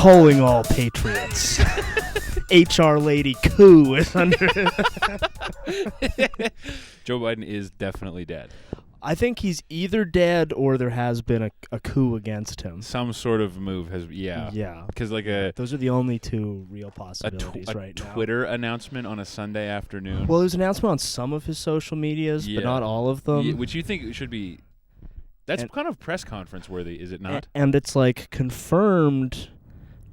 Calling all patriots. HR lady coup is under. Joe Biden is definitely dead. I think he's either dead or there has been a coup against him. Some sort of move has, yeah. Yeah. Because like those are the only two real possibilities right now. A Twitter announcement on a Sunday afternoon. Well, there's an announcement on some of his social medias, but not all of them. Yeah, which you think should be... That's kind of press conference worthy, is it not? And it's like confirmed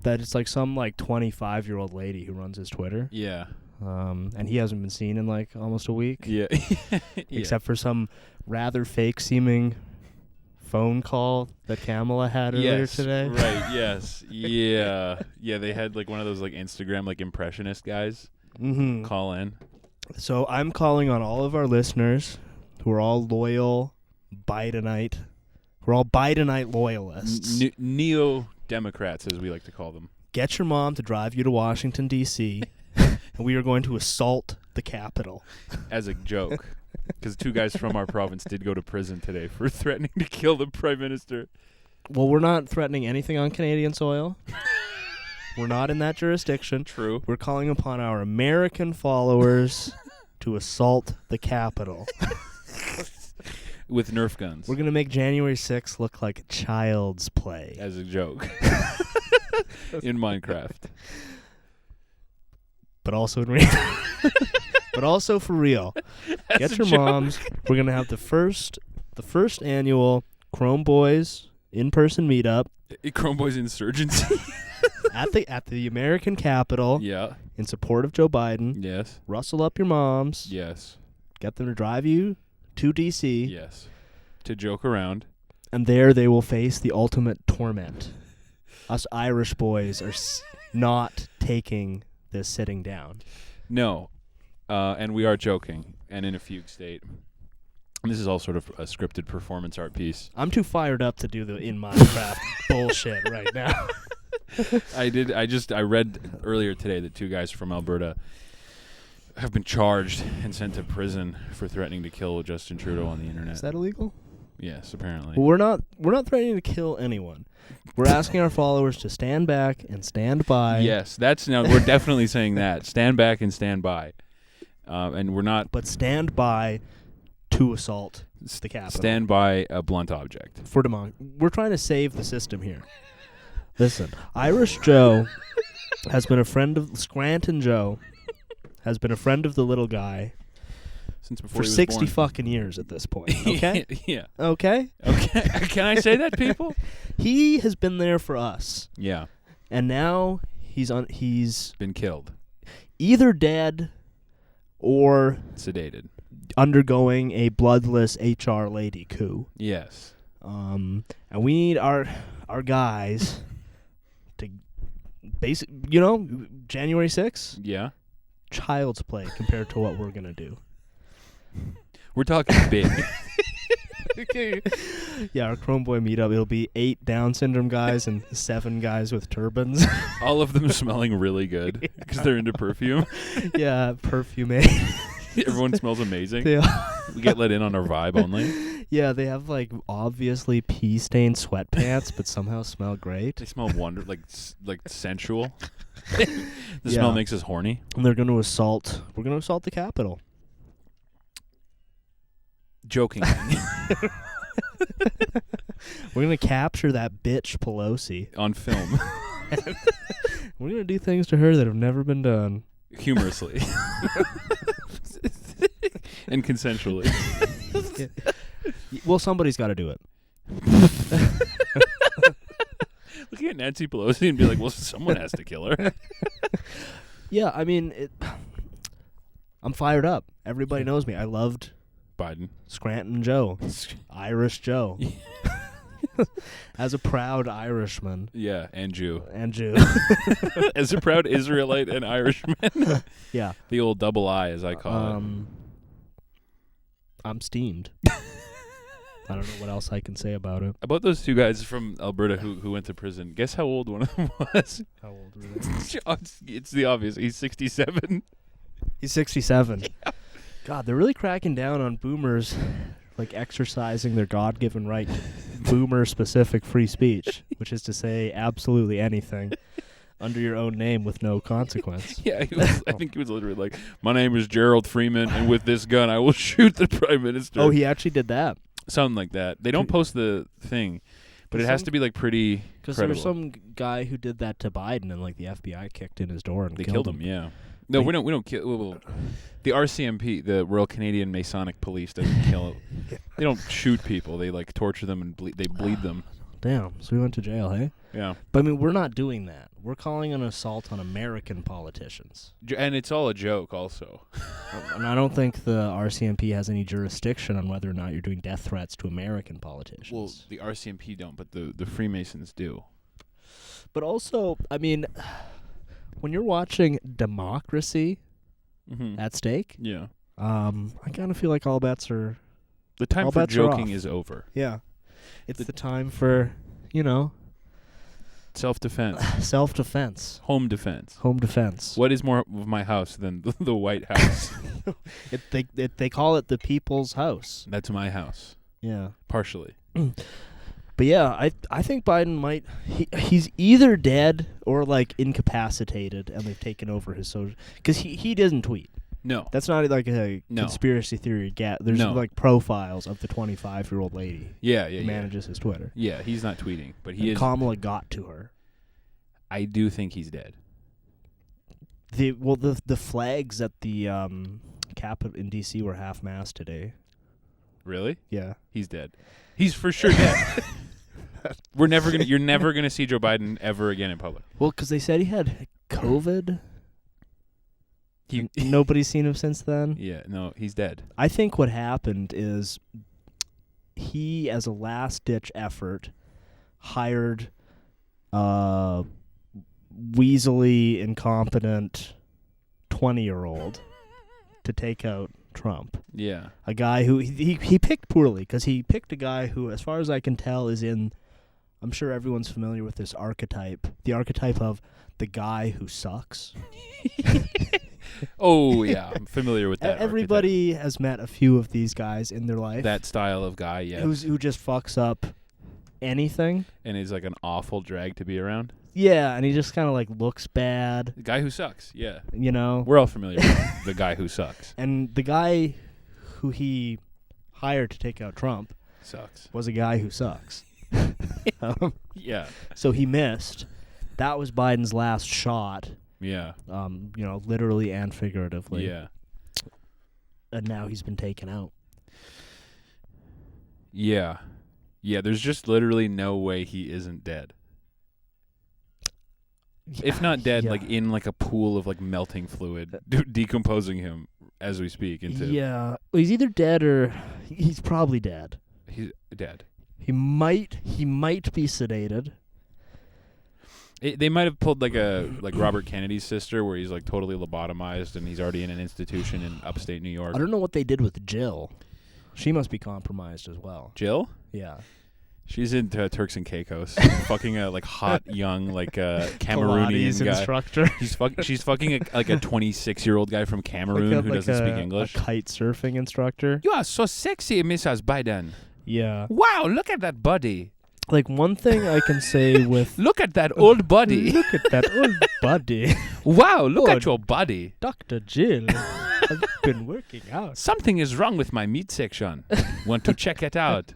that it's like some like 25-year-old lady who runs his Twitter. Yeah. And he hasn't been seen in like almost a week. Yeah. Except for some rather fake-seeming phone call that Kamala had earlier today. Right, yes. Yeah. Yeah, they had like one of those like Instagram like impressionist guys call in. So I'm calling on all of our listeners who are all loyal Bidenite. We're all Bidenite loyalists. Neo-Democrats, as we like to call them. Get your mom to drive you to Washington, D.C., and we are going to assault the Capitol. As a joke. Because 2 guys from our province did go to prison today for threatening to kill the Prime Minister. Well, we're not threatening anything on Canadian soil. We're not in that jurisdiction. True. We're calling upon our American followers to assault the Capitol. With Nerf guns. We're going to make January 6th look like child's play. As a joke. In Minecraft. But also in real. But also for real. Get your moms. We're going to have the first annual Chrome Boys in-person meetup. Chrome Boys Insurgency. at the American Capitol. Yeah. In support of Joe Biden. Yes. Rustle up your moms. Yes. Get them to drive you to D.C. Yes. To joke around. And there they will face the ultimate torment. Us Irish boys are not taking this sitting down. No. And we are joking and in a fugue state. And this is all sort of a scripted performance art piece. I'm too fired up to do the in Minecraft bullshit right now. I read earlier today that 2 guys from Alberta have been charged and sent to prison for threatening to kill Justin Trudeau on the internet. Is that illegal? Yes, apparently. Well, we're not threatening to kill anyone. We're asking our followers to stand back and stand by. Yes, we're definitely saying that. Stand back and stand by. And we're not... But stand by to assault the Capitol. Stand by a blunt object. We're trying to save the system here. Listen, Irish Joe has been a friend of... Scranton Joe has been a friend of the little guy since before for he was 60 born. fucking years at this point, okay? Yeah. Okay? Okay. Can I say that, people? He has been there for us. Yeah. And now he's been killed. Either dead or sedated. Undergoing a bloodless HR lady coup. Yes. And we need our guys to January 6th? Yeah. Child's play compared to what we're going to do. We're talking big. Okay. Yeah, our Chrome Boy meetup, it'll be 8 Down syndrome guys and 7 guys with turbans. All of them smelling really good because they're into perfume. Yeah, perfume. Everyone smells amazing. Yeah. We get let in on our vibe only. Yeah, they have like obviously pee-stained sweatpants, but somehow smell great. They smell like sensual. The smell makes us horny. And we're going to assault the Capitol. Joking. We're going to capture that bitch Pelosi. On film. We're going to do things to her that have never been done. Humorously. And consensually. Yeah. Well, somebody's got to do it. Looking at Nancy Pelosi and be like, well, someone has to kill her. Yeah, I mean, I'm fired up. Everybody knows me. I loved Biden. Scranton Joe. Irish Joe. As a proud Irishman. Yeah, and Jew. As a proud Israelite and Irishman. Yeah. The old double I, as I call it. I'm steamed. I don't know what else I can say about it. About those 2 guys from Alberta who went to prison. Guess how old one of them was? How old were they? It's the obvious. He's 67. He's 67. Yeah. God, they're really cracking down on boomers, like exercising their God-given right to boomer-specific free speech, which is to say absolutely anything. under your own name with no consequence. Yeah, I think he was literally like, "My name is Gerald Freeman, and with this gun, I will shoot the prime minister." Oh, he actually did that. Something like that. They don't post the thing, but it has to be like pretty Because credible. there was some guy who did that to Biden, and like the FBI kicked in his door and They killed him. Yeah. No, we don't kill. Well, the RCMP, the Royal Canadian Masonic Police, doesn't kill. They don't shoot people. They like torture them and they bleed them. Damn. So we went to jail, hey? Yeah. But I mean, we're not doing that. We're calling an assault on American politicians. And it's all a joke, also. And I don't think the RCMP has any jurisdiction on whether or not you're doing death threats to American politicians. Well, the RCMP don't, but the Freemasons do. But also, I mean, when you're watching democracy at stake, Yeah. I kind of feel like all bets are. The time all for bets are joking off. is over. Yeah. It's the time for, Self-defense. self-defense, Home defense. home defense. What is more of my house than the White House? They call it the people's house. That's my house. Yeah. Partially. But yeah, I think Biden might he's either dead or like incapacitated, and they've taken over his social, because he doesn't tweet. No. That's not like a No. conspiracy theory. There's No. like profiles of the 25-year-old lady Yeah, who manages his Twitter. Yeah, he's not tweeting, but he And is. Kamala got to her. I do think he's dead. The flags at the Capitol in D.C. were half-mast today. Really? Yeah. He's dead. He's for sure dead. You're never gonna see Joe Biden ever again in public. Well, because they said he had COVID. He Nobody's seen him since then. Yeah, no, he's dead. I think what happened is he, as a last-ditch effort, hired weaselly, incompetent 20-year-old to take out Trump. Yeah. A guy who he picked poorly, because he picked a guy who, as far as I can tell, is in, I'm sure everyone's familiar with this archetype, the archetype of the guy who sucks. Oh, yeah, I'm familiar with that. Everybody has met a few of these guys in their life. That style of guy, yeah. Who just fucks up anything. And is like an awful drag to be around. Yeah, and he just kind of like looks bad. The guy who sucks, yeah. We're all familiar with the guy who sucks. And the guy who he hired to take out Trump Sucks. was a guy who sucks. Yeah. So he missed. That was Biden's last shot. Yeah. Literally and figuratively. Yeah. And now he's been taken out. Yeah. Yeah, there's just literally no way he isn't dead. If not dead, yeah. like in like a pool of like melting fluid, decomposing him as we speak into. Yeah. Well, he's either dead or he's probably dead. He's dead. He might be sedated. They might have pulled like Robert Kennedy's sister, where he's like totally lobotomized and he's already in an institution in upstate New York. I don't know what they did with Jill. She must be compromised as well. Jill? Yeah. She's into Turks and Caicos, fucking a like hot young like Cameroonian Pilates guy. instructor. She's fucking a 26-year-old guy from Cameroon who doesn't speak English. A kite surfing instructor. You are so sexy, Mrs. Biden. Yeah. Wow, look at that body. Like, one thing I can say with... Look at that old body. Look at that old body. Wow, look Oh, at your body. Dr. Jill, I've been working out. Something is wrong with my meat section. Want to check it out?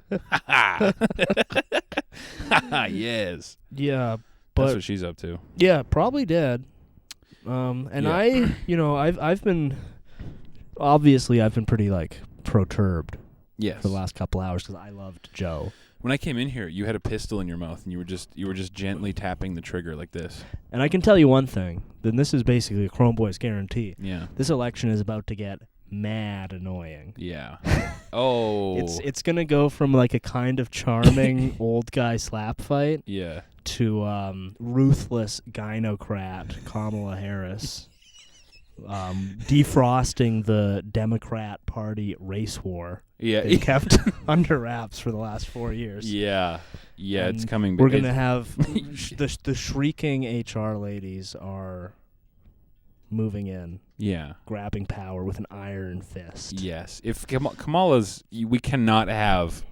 Yes. Yeah, but... That's what she's up to. Yeah, probably dead. And yeah. I've been... Obviously, I've been pretty, like, perturbed Yes. for the last couple hours because I loved Joe. When I came in here, you had a pistol in your mouth and you were just gently tapping the trigger like this. And I can tell you one thing, then this is basically a Chrome Boys guarantee. Yeah. This election is about to get mad annoying. Yeah. Oh. It's gonna go from like a kind of charming old guy slap fight Yeah. to ruthless gynocrat Kamala Harris defrosting the Democrat Party race war. Yeah. They kept under wraps for the last 4 years. Yeah. Yeah, And it's coming. We're gonna have the shrieking HR ladies are moving in. Yeah. Grabbing power with an iron fist. Yes. If Kamala's, we cannot have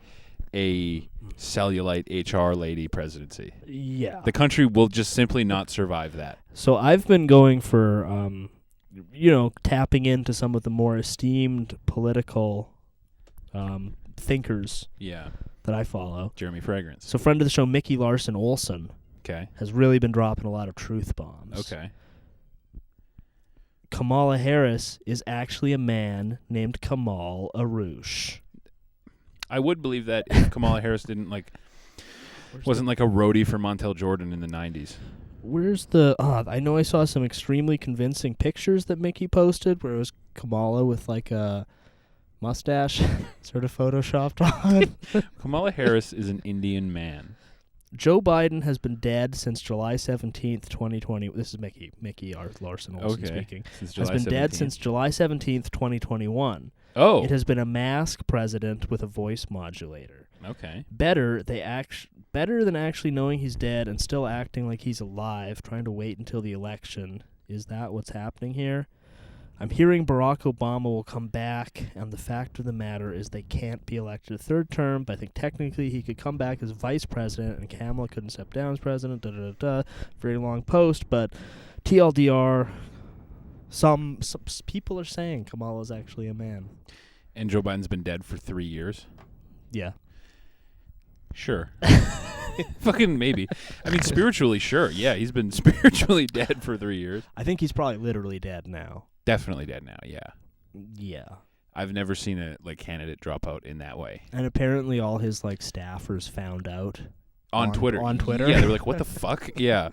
a cellulite HR lady presidency. Yeah. The country will just simply not survive that. So I've been going for, tapping into some of the more esteemed political thinkers Yeah. that I follow. Jeremy Fragrance. So friend of the show, Mickey Larson Olson, Okay. has really been dropping a lot of truth bombs. Okay. Kamala Harris is actually a man named Kamal Arouche. I would believe that if Kamala Harris wasn't like a roadie for Montel Jordan in the 90s. Where's the... I know I saw some extremely convincing pictures that Mickey posted where it was Kamala with like a mustache sort of photoshopped on. Kamala Harris is an Indian man. Joe Biden has been dead since July 17th, 2020. This is Mickey Larson Olson speaking. Since July has been 17th. dead since July 17th, 2021. Oh. It has been a mask president with a voice modulator. Okay. Better than actually knowing he's dead and still acting like he's alive, trying to wait until the election. Is that what's happening here? I'm hearing Barack Obama will come back, and the fact of the matter is they can't be elected a third term, but I think technically he could come back as vice president, and Kamala couldn't step down as president, Very long post, but TLDR, some people are saying Kamala's actually a man. And Joe Biden's been dead for 3 years? Yeah. Sure. Fucking maybe. I mean, spiritually, sure. Yeah, he's been spiritually dead for 3 years. I think he's probably literally dead now. Definitely dead now, yeah. Yeah. I've never seen a candidate drop out in that way. And apparently all his staffers found out. On Twitter. On Twitter? Yeah, they were like, what the fuck? Yeah.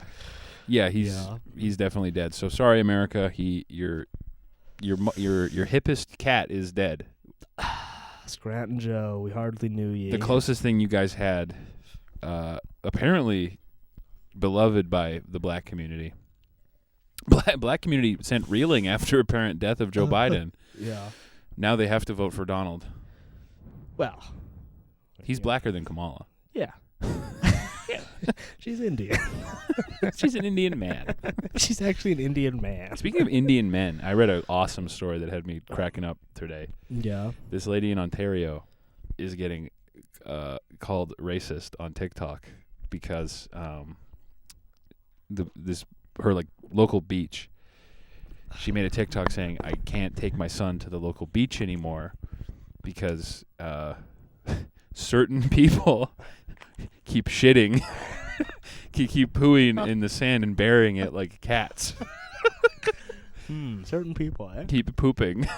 Yeah, he's definitely dead. So sorry, America. Your hippest cat is dead. Scranton Joe, we hardly knew ye. The closest thing you guys had, apparently beloved by the black community. Black community sent reeling after apparent death of Joe Biden. Yeah. Now they have to vote for Donald. Well. He's blacker than Kamala. Yeah. Yeah. She's Indian. She's an Indian man. She's actually an Indian man. Speaking of Indian men, I read an awesome story that had me cracking up today. Yeah. This lady in Ontario is getting called racist on TikTok because her local beach. She made a TikTok saying, "I can't take my son to the local beach anymore because certain people keep shitting, keep pooing in the sand and burying it like cats." Certain people, eh? Keep pooping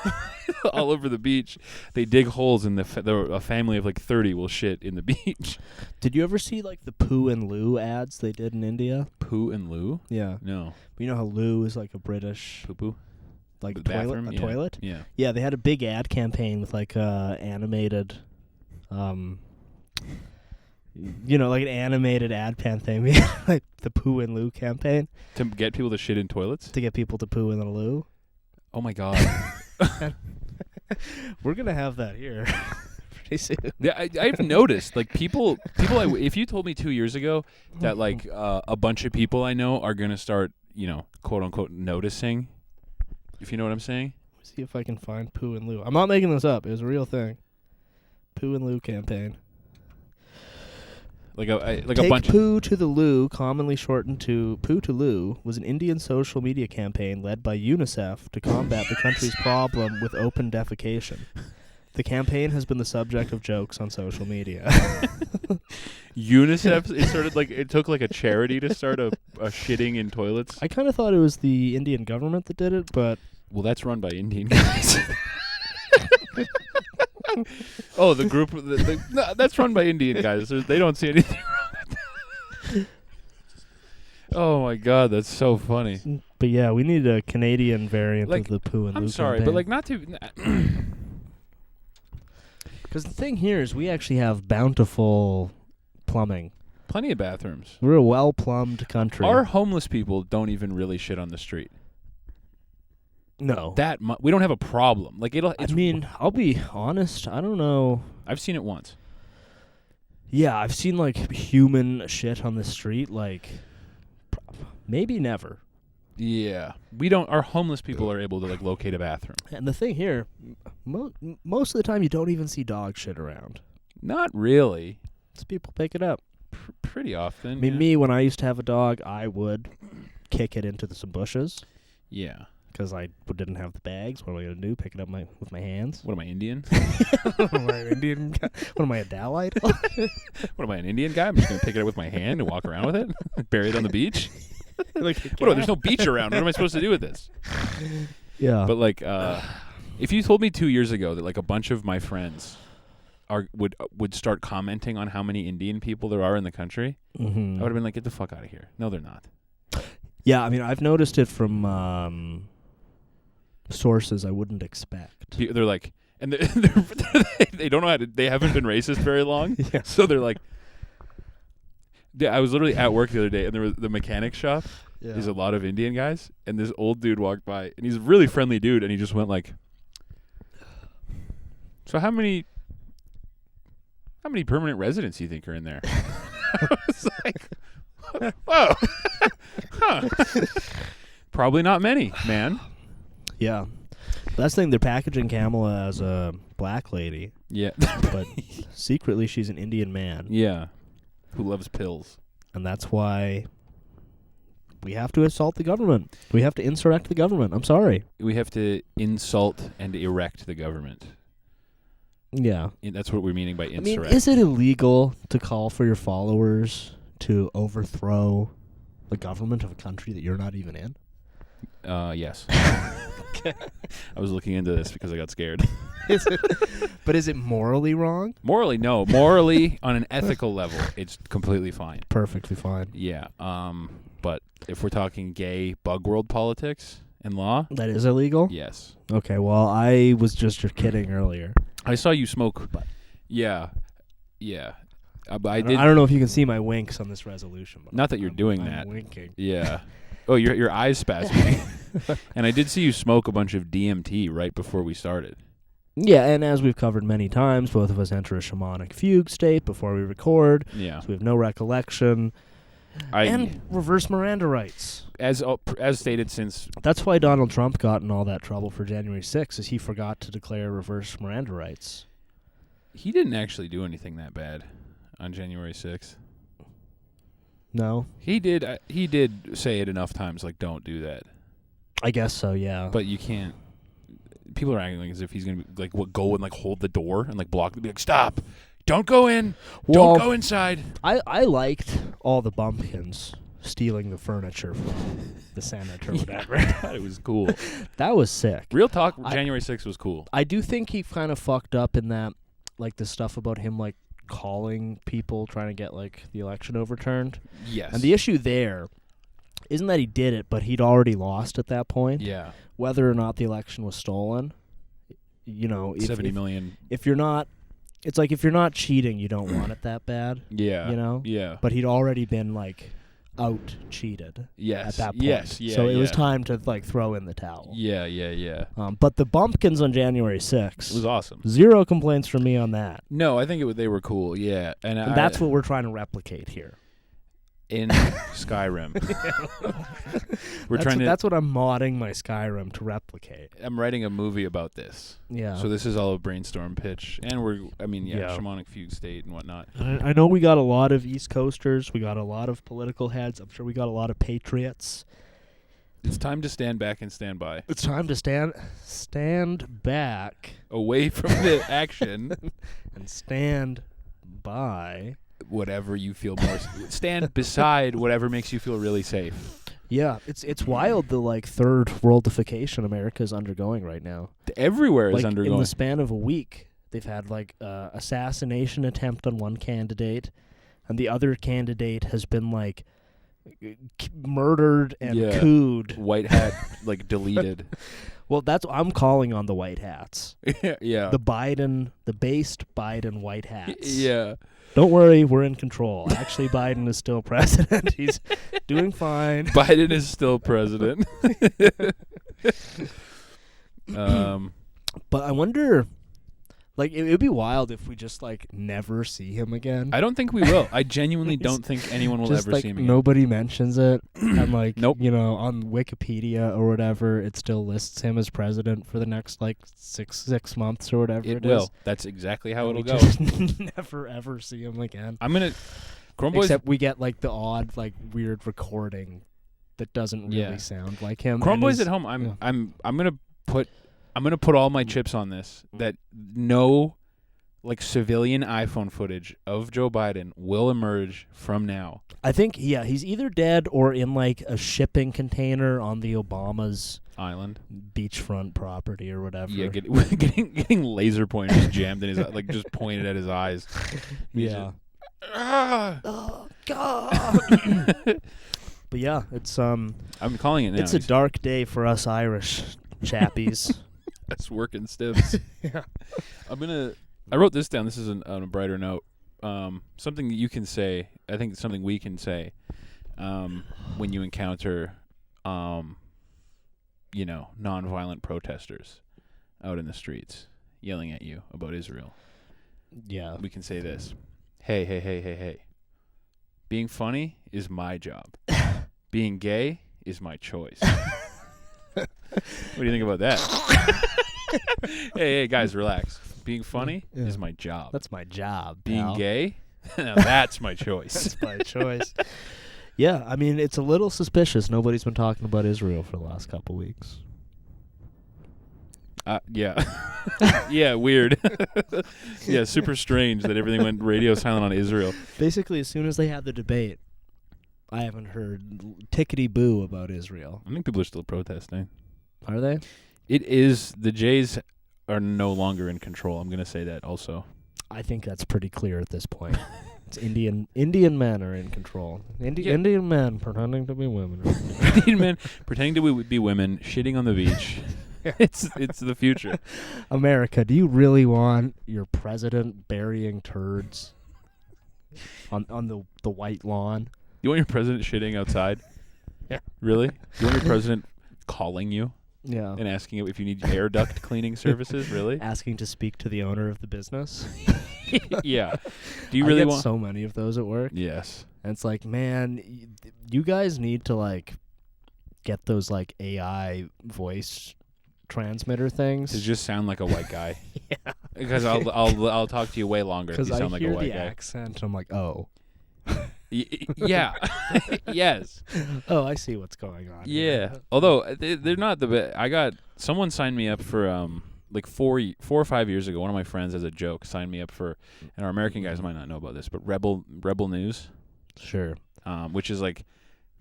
all over the beach. They dig holes in a family of 30 will shit in the beach. Did you ever see the poo and loo ads they did in India? Poo and loo? Yeah. No. But you know how loo is a British poo-poo? toilet? Bathroom? A Yeah. toilet? Yeah. Yeah, they had a big ad campaign with animated an animated ad campaign, like the poo and loo campaign. To get people to shit in toilets? To get people to poo in the loo. Oh my god. We're gonna have that here pretty soon. Yeah, I've noticed people. If you told me 2 years ago that a bunch of people I know are gonna start, quote unquote, noticing, if you know what I'm saying. Let me see if I can find poo and loo. I'm not making this up. It was a real thing. Poo and loo campaign. Take a bunch Poo to the Loo, commonly shortened to Poo to Loo, was an Indian social media campaign led by UNICEF to combat the country's problem with open defecation. The campaign has been the subject of jokes on social media. UNICEF, it took a charity to start a shitting in toilets. I kind of thought it was the Indian government that did it, but... Well, that's run by Indian guys. Oh, the group. No, that's run by Indian guys. They don't see anything wrong with that. Oh my god, that's so funny. But yeah, we need a Canadian variant of the poo and loo. I'm sorry, campaign. but not to. Because the thing here is, we actually have bountiful plumbing. Plenty of bathrooms. We're a well-plumbed country. Our homeless people don't even really shit on the street. No. We don't have a problem. I'll be honest, I don't know. I've seen it once. Yeah, I've seen human shit on the street, maybe never. Yeah. We don't. Our homeless people are able to locate a bathroom. And the thing here, most of the time you don't even see dog shit around. Not really. So people pick it up. Pretty often. I mean, me, when I used to have a dog, I would kick it into some bushes. Yeah. Because I didn't have the bags. What am I going to do? Pick it up with my hands? What am I, Indian? Am I an Indian guy? What am I, a Dalite? What am I, an Indian guy? I'm just going to pick it up with my hand and walk around with it? Bury it on the beach? Like, What, there's no beach around. What am I supposed to do with this? Yeah. But, like, if you told me 2 years ago that, like, a bunch of my friends would start commenting on how many Indian people there are in the country, I would have been like, get the fuck out of here. No, they're not. Yeah, I mean, I've noticed it from sources I wouldn't expect. They're like, and they don't know how to, they haven't been racist very long. Yeah. So they're like, I was literally at work the other day, and there was the mechanic shop. Yeah. There's a lot of Indian guys, and this old dude walked by, and he's a really friendly dude, and he just went like, so how many permanent residents do you think are in there? I was like, whoa. Huh. Probably not many, man. Yeah. That's the thing, they're packaging Kamala as a black lady. Yeah. But secretly she's an Indian man. Yeah. Who loves pills. And that's why we have to assault the government. We have to insurrect the government. I'm sorry. We have to insult and erect the government. Yeah. That's what we're meaning by insurrect. I mean, is it illegal to call for your followers to overthrow the government of a country that you're not even in? Yes. I was looking into this because I got scared. But is it morally wrong? Morally, no. Morally, on an ethical level, it's completely fine. Perfectly fine. Yeah. But if we're talking gay bug world politics and law, That is illegal? yes. Okay, well, I was just kidding earlier. I saw you smoke. But yeah. Yeah. But I don't know if you can see my winks on this resolution. But Not that you're doing I'm that. winking. Yeah. Oh, your eyes spasming. And I did see you smoke a bunch of DMT right before we started. Yeah, and as we've covered many times, both of us enter a shamanic fugue state before we record, Yeah. so we have no recollection. And reverse Miranda rights. As stated since That's why Donald Trump got in all that trouble for January 6th, is he forgot to declare reverse Miranda rights. he didn't actually do anything that bad on January 6th. No? He did say it enough times, like, don't do that. I guess so, yeah. But you can't. People are acting like as if he's gonna be, like, go and like hold the door and like block. Be like, stop! Don't go in! Well, Don't go inside! I liked all the bumpkins stealing the furniture from the Senate or whatever. It was cool. That was sick. Real talk. January 6th was cool. I do think he kind of fucked up in that, like, the stuff about him, like, calling people trying to get, like, the election overturned. Yes. And the issue there isn't that he did it, but he'd already lost at that point. Yeah. Whether or not the election was stolen, you know, 70 million. If you're not, it's like if you're not cheating, you don't want it that bad. Yeah. You know? Yeah. But he'd already been, like, out cheated. Yes. At that point. Yes. Yeah. So it was time to, like, throw in the towel. Yeah. Yeah. Yeah. But the bumpkins on January 6th. It was awesome. Zero complaints from me on that. No, I think they were cool. Yeah. And that's what we're trying to replicate here. In Skyrim. That's what I'm modding my Skyrim to replicate. I'm writing a movie about this. Yeah. So this is all a brainstorm pitch. And Yeah. shamanic fugue state and whatnot. I know we got a lot of East Coasters. We got a lot of political heads. I'm sure we got a lot of patriots. It's time to stand back and stand by. It's time to stand back. Away from the action. And stand by. Whatever you feel more. Stand beside whatever makes you feel really safe. Yeah, it's wild the, like, third worldification America's undergoing right now. Everywhere is Like, undergoing. in the span of a week, they've had, like, assassination attempt on one candidate, and the other candidate has been, like, murdered and cooed. White hat, like, deleted. Well, I'm calling on the white hats. Yeah. The based Biden white hats. Yeah. Don't worry, we're in control. Actually, Biden is still president. He's doing fine. Biden is still president. But I wonder, Like, it would be wild if we just, like, never see him again. I don't think we will. I genuinely don't think anyone will just, ever like, see him again. nobody mentions it. And, like, Nope. you know, on Wikipedia or whatever, it still lists him as president for the next, like, six months or whatever It is. will. That's exactly how And it'll we go. just never, ever see him again. I'm going to... Chrome Boys... Except we get, like, the odd, like, weird recording that doesn't really sound like him. Chrome and Boys his- at home, I'm going to put all my chips on this, that no... like civilian iPhone footage of Joe Biden will emerge from now. I think, he's either dead or in, like, a shipping container on the Obama's Island. beachfront property or whatever. Yeah, getting laser pointers jammed in his like just pointed at his eyes. He's Yeah. just, "Ah!" Oh God. But yeah, it's I'm calling it now. it's a dark day for us Irish chappies. That's working stiffs. Yeah. I wrote this down. This is on a brighter note. Something that you can say. I think it's something we can say when you encounter, nonviolent protesters out in the streets yelling at you about Israel. Yeah. We can say this. Hey. Being funny is my job. Being gay is my choice. What do you think about that? Hey, guys, relax. Being funny is my job. That's my job. Being pal. gay, now that's my choice. That's my choice. Yeah, I mean, it's a little suspicious. Nobody's been talking about Israel for the last couple weeks. Yeah. Yeah, weird. Yeah, super strange that everything went radio silent on Israel. Basically, as soon as they had the debate, I haven't heard tickety-boo about Israel. I think people are still protesting. Are they? It is, the Jays are no longer in control. I'm going to say that also. I think that's pretty clear at this point. It's Indian men are in control. Indian men pretending to be women. Indian men pretending to be women, shitting on the beach. It's the future. America, do you really want your president burying turds on the white lawn? You want your president shitting outside? Yeah. Really? You want your president calling you Yeah. and asking you if you need air duct cleaning services? Really? Asking to speak to the owner of the business. Yeah. Do you really I get want? so many of those at work. Yes. And it's like, man, you guys need to, like, get those, like, AI voice transmitter things. To just sound like a white guy. Yeah. Because I'll talk to you way longer if you Because sound I like a hear white the guy. accent, I'm like, oh. Yeah. Yes. Oh, I see what's going on. Yeah. here. Although they're not the best. Someone signed me up for like 4 or 5 years ago. One of my friends, as a joke, signed me up for, and our American guys might not know about this, but Rebel News, Sure. which is like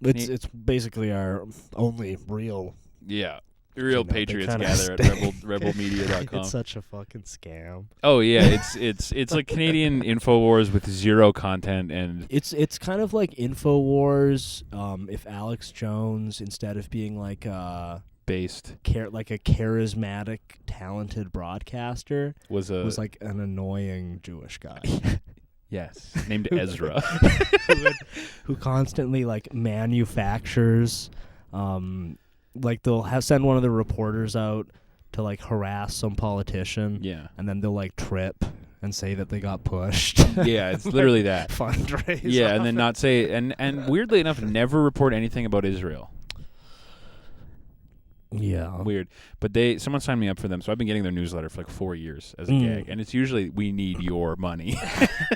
It's basically our only real. real they patriots kinda gather at stay. rebelmedia.com. It's such a fucking scam. Oh yeah, it's like Canadian InfoWars with zero content and It's kind of like InfoWars. If Alex Jones, instead of being like based like a charismatic, talented broadcaster, was like an annoying Jewish guy yes, named Ezra. who constantly like manufactures. Like they'll send one of the reporters out to like harass some politician. Yeah. And then they'll like trip and say that they got pushed. Yeah, it's literally that. Fundraise. Yeah, and then not say and weirdly enough never report anything about Israel. Yeah. Weird. But someone signed me up for them, so I've been getting their newsletter for like 4 years as a gag. And it's usually, we need your money.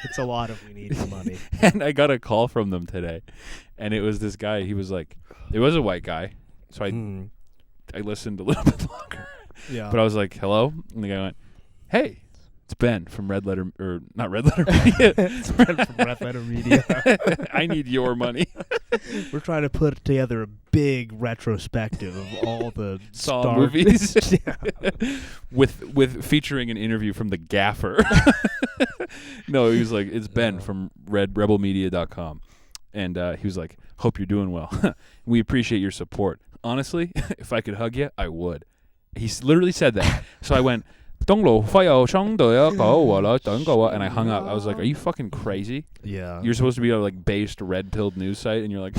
It's a lot of we need your money. And I got a call from them today. And it was this guy, he was like, it was a white guy. So I listened a little bit longer. Yeah. But I was like, hello? And the guy went, hey, it's Ben from Red Letter, or not Red Letter Media. It's Ben from Red Letter Media. I need your money. We're trying to put together a big retrospective of all the Saw movies. Yeah. with featuring an interview from the gaffer. No, he was like, it's Ben from rebelmedia.com. And he was like, hope you're doing well. We appreciate your support. Honestly, if I could hug you, I would. He literally said that. So I went, and I hung up. I was like, are you fucking crazy? Yeah. You're supposed to be a like based red-pilled news site, and you're like,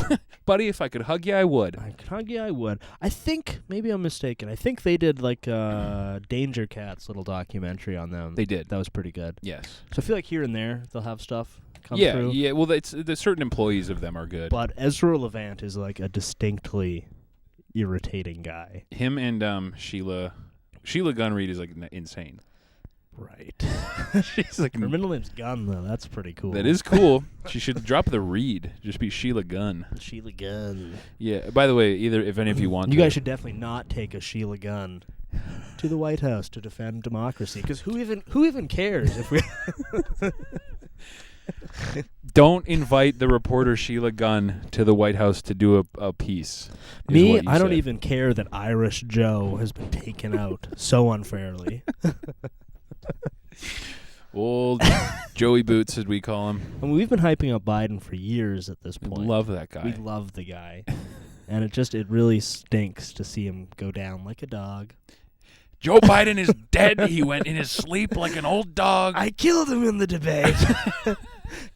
buddy, if I could hug you, I would. I could hug you, I would. I think, maybe I'm mistaken, I think they did like Danger Cat's little documentary on them. They did. That was pretty good. Yes. So I feel like here and there they'll have stuff come Yeah, through. yeah. Well, the certain employees of them are good. But Ezra Levant is like a distinctly irritating guy. Him and Sheila Gunn Reid is like insane. Right. She's like Her middle name's Gunn, though. That's pretty cool. That is cool. She should drop the Reed. Just be Sheila Gunn. Sheila Gunn. Yeah. By the way, if any of you want, you guys should definitely not take a Sheila Gunn to the White House to defend democracy, because who even cares if we? Don't invite the reporter Sheila Gunn to the White House to do a piece. Me, I don't even care that Irish Joe has been taken out so unfairly. Old Joey Boots, as we call him. I mean, we've been hyping up Biden for years at this point. Love that guy. We love the guy. And it really stinks to see him go down like a dog. Joe Biden is dead. He went in his sleep like an old dog. I killed him in the debate.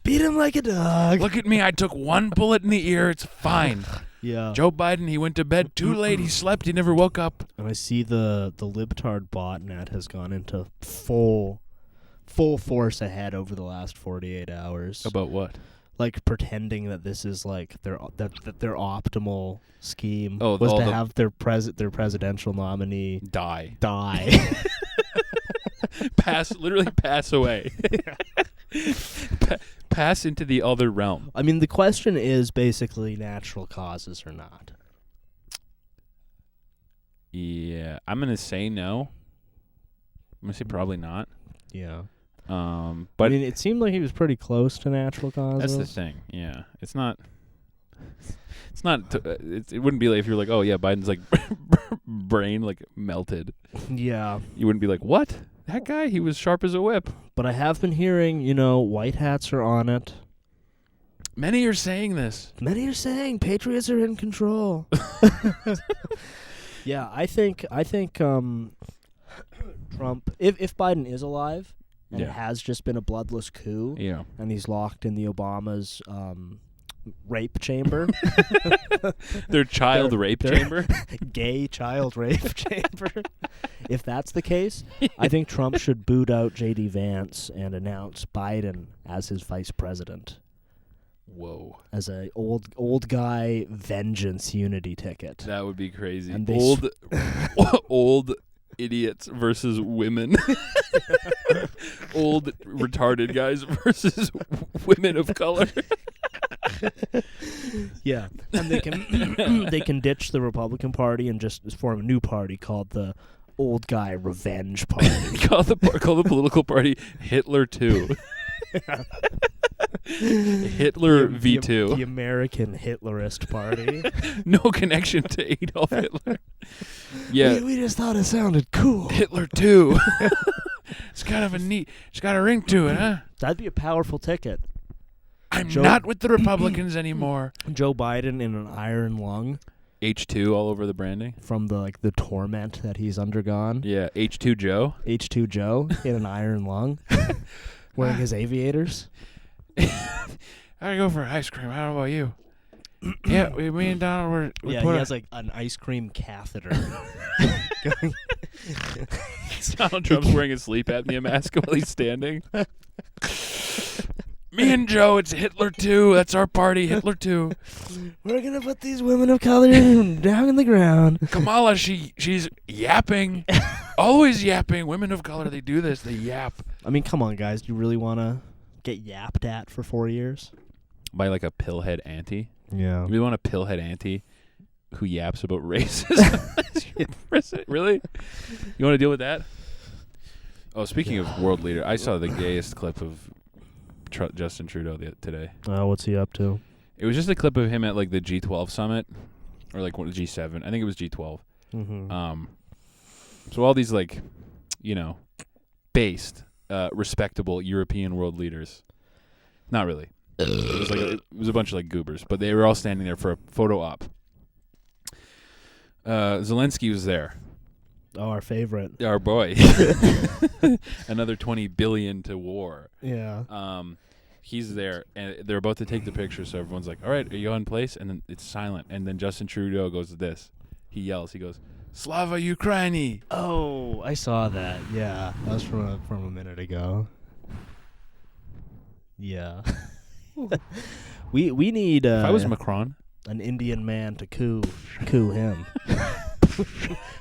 Beat him like a dog. Look at me. I took one bullet in the ear. It's fine. Yeah. Joe Biden, he went to bed too late. He slept. He never woke up. And I see the libtard botnet has gone into full force ahead over the last 48 hours. About what? Like pretending that this is like their optimal scheme was to have their presidential nominee die. Literally pass away. Pass into the other realm. I mean, the question is basically natural causes or not. Yeah, I'm gonna say no. I'm gonna say probably not. Yeah. But I mean, it seemed like he was pretty close to natural causes. That's the thing. Yeah, it's not. It's not. It wouldn't be like if you're like, oh yeah, Biden's like brain like melted. Yeah. You wouldn't be like, what? That guy? He was sharp as a whip. But I have been hearing, white hats are on it. Many are saying this. Many are saying patriots are in control. Yeah, I think Trump, if Biden is alive and it has just been a bloodless coup, and he's locked in the Obama's rape chamber. Their child rape chamber? Gay child rape chamber. If that's the case, I think Trump should boot out J.D. Vance and announce Biden as his vice president. Whoa. As a old guy vengeance unity ticket. That would be crazy. And old idiots versus women. Old retarded guys versus women of color. Yeah, and they can ditch the Republican Party and just form a new party called the Old Guy Revenge Party. call the political party Hitler 2. Hitler V2. The American Hitlerist Party. No connection to Adolf Hitler. Yeah, we just thought it sounded cool. Hitler 2. It's kind of it's got a ring to it, huh? That'd be a powerful ticket. I'm not with the Republicans anymore. Joe Biden in an iron lung. H2 all over the branding. From the torment that he's undergone. Yeah, H2 Joe. H2 Joe in an iron lung. Wearing his aviators. I go for ice cream. I don't know about you. Yeah, me and Donald he has like an ice cream catheter. Donald Trump's wearing a sleep apnea mask while he's standing. Me and Joe, it's Hitler 2. That's our party, Hitler 2. We're going to put these women of color down in the ground. Kamala, she's yapping. Always yapping. Women of color, they do this. They yap. I mean, come on, guys. Do you really want to get yapped at for 4 years? By like a pillhead auntie? Yeah. You really want a pillhead auntie who yaps about racism? Really? You want to deal with that? Oh, speaking of world leader, I saw the gayest clip of Justin Trudeau today. What's he up to? It was just a clip of him at like the G12 summit, or like G7. I think it was G12. Mm-hmm. So all these like, based, respectable European world leaders. Not really. It was a bunch of like goobers, but they were all standing there for a photo op. Zelensky was there. Oh, our favorite. Our boy. Another 20 billion to war. Yeah. He's there, and they're about to take the picture, so everyone's like, all right, are you on place? And then it's silent. And then Justin Trudeau goes to this. He yells. He goes, Slava Ukraini. Oh, I saw that. Yeah. That was from a minute ago. Yeah. we need If I was Macron. an Indian man to coup him.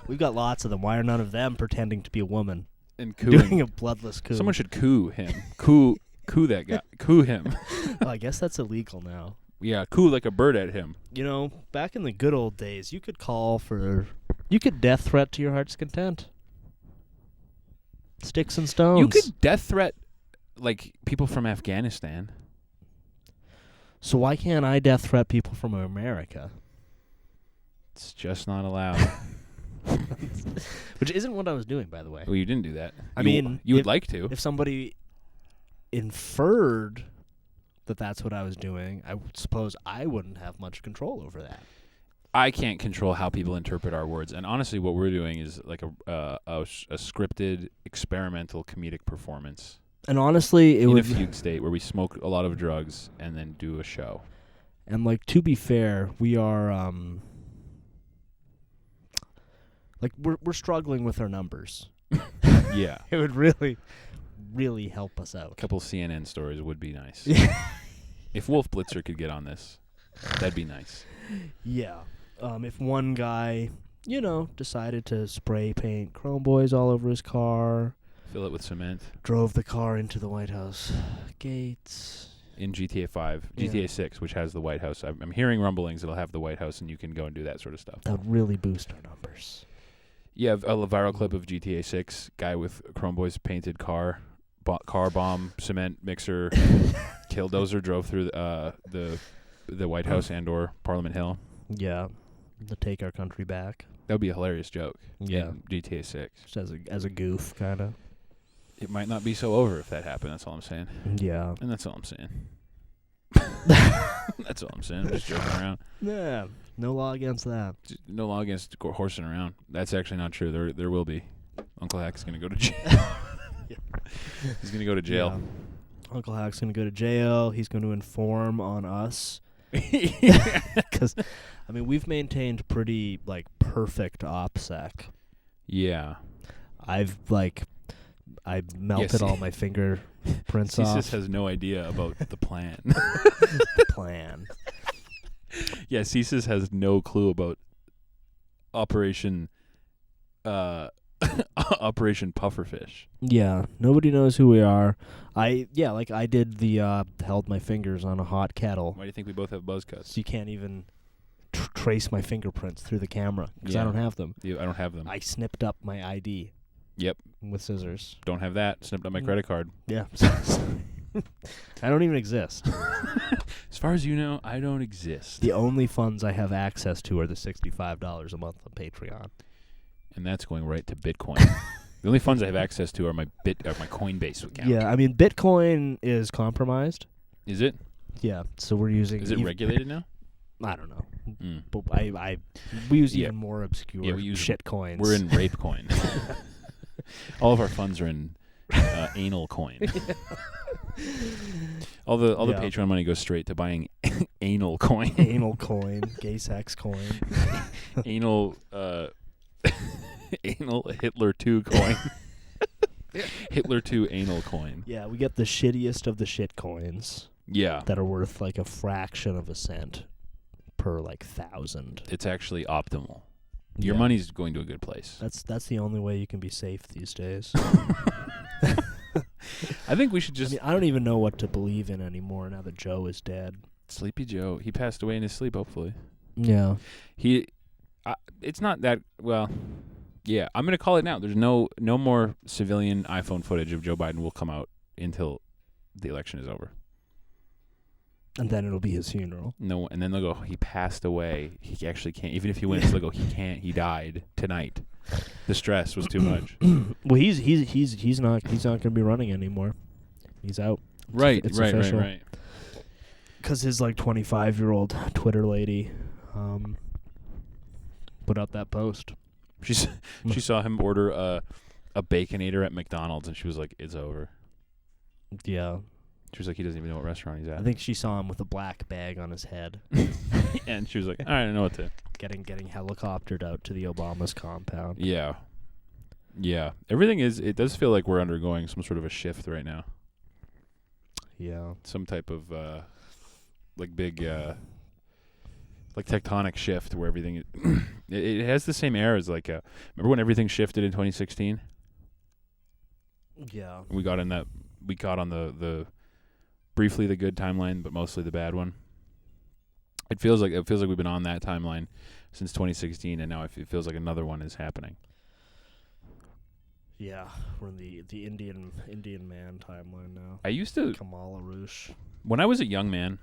We've got lots of them. Why are none of them pretending to be a woman? And Doing a bloodless coup. Someone should coup him. Coup that guy. Coup him. Well, I guess that's illegal now. Yeah, coup like a bird at him. You know, back in the good old days, you could death threat to your heart's content. Sticks and stones. You could death threat, like, people from Afghanistan. So why can't I death threat people from America? It's just not allowed. Which isn't what I was doing, by the way. Well, you didn't do that. I mean, you would like to. If somebody inferred that that's what I was doing, I suppose I wouldn't have much control over that. I can't control how people interpret our words, and honestly, what we're doing is like a scripted, experimental, comedic performance. And honestly, in a fugue state where we smoke a lot of drugs and then do a show. And like, to be fair, we are like we're struggling with our numbers. Yeah, it would really help us out. A couple CNN stories would be nice. If Wolf Blitzer could get on this, that'd be nice. Yeah. If one guy, decided to spray paint Chrome Boys all over his car, fill it with cement, drove the car into the White House gates. In GTA 5, GTA 6, which has the White House. I'm hearing rumblings it'll have the White House, and you can go and do that sort of stuff. That would really boost our numbers. Yeah, a viral clip of GTA 6, guy with Chrome Boys painted car bomb, cement mixer, killdozer, drove through the White House and/or Parliament Hill. Yeah, to take our country back. That would be a hilarious joke. Yeah, in GTA 6. Just as a goof, kind of. It might not be so over if that happened. That's all I'm saying. Yeah, and that's all I'm saying. That's all I'm saying. I'm just joking around. Yeah, no law against that. No law against horsing around. That's actually not true. There will be. Uncle Hack's going to go to jail. He's going to go to jail. Yeah. Uncle Hack's going to go to jail. He's going to inform on us. Because, I mean, we've maintained pretty, perfect OPSEC. Yeah. I melted all my fingerprints off. CSIS has no idea about the plan. The plan. Yeah, CSIS has no clue about Operation Pufferfish. Yeah, nobody knows who we are. I did the held my fingers on a hot kettle. Why do you think we both have buzz cuts? So you can't even trace my fingerprints through the camera because I don't have them. Yeah, I don't have them. I snipped up my ID. Yep. With scissors. Don't have that. Snipped up my credit card. Yeah. I don't even exist. As far as you know, I don't exist. The only funds I have access to are the $65 a month on Patreon. And that's going right to Bitcoin. The only funds I have access to are my Coinbase account. Yeah, I mean, Bitcoin is compromised. Is it? Yeah, so we're using... Is it regulated now? I don't know. But we use even more obscure shit coins. We're in rape coin. All of our funds are in anal coin. All the Patreon money goes straight to buying anal coin. Anal coin, gay sex coin. Anal Hitler 2 coin. Hitler 2 anal coin. Yeah, we get the shittiest of the shit coins. Yeah. That are worth a fraction of a cent per 1,000. It's actually optimal. Your money's going to a good place. That's the only way you can be safe these days. I think we should just... I don't even know what to believe in anymore now that Joe is dead. Sleepy Joe. He passed away in his sleep, hopefully. Yeah. It's not that... Well, yeah. I'm going to call it now. There's no more civilian iPhone footage of Joe Biden will come out until the election is over. And then it'll be his funeral. No, and then they'll go, he passed away. He actually can't. Even if he wins, they'll go, he can't. He died tonight. The stress was too much. Well, he's not going to be running anymore. He's out. It's official. Right. Because his 25-year-old Twitter lady put out that post. She saw him order a Baconator at McDonald's, and she was like, "It's over." Yeah. She was like, "He doesn't even know what restaurant he's at." I think she saw him with a black bag on his head. And she was like, "All right, I know what to." Getting helicoptered out to the Obama's compound. Yeah. Yeah. Everything is. It does feel like we're undergoing some sort of a shift right now. Yeah. Some type of big tectonic shift where everything it has the same air as remember when everything shifted in 2016? Yeah. We got on the briefly the good timeline, but mostly the bad one. It feels like we've been on that timeline since 2016, and now it feels like another one is happening. Yeah, we're in the Indian man timeline now. I used to Kamala Roosh. When I was a young man,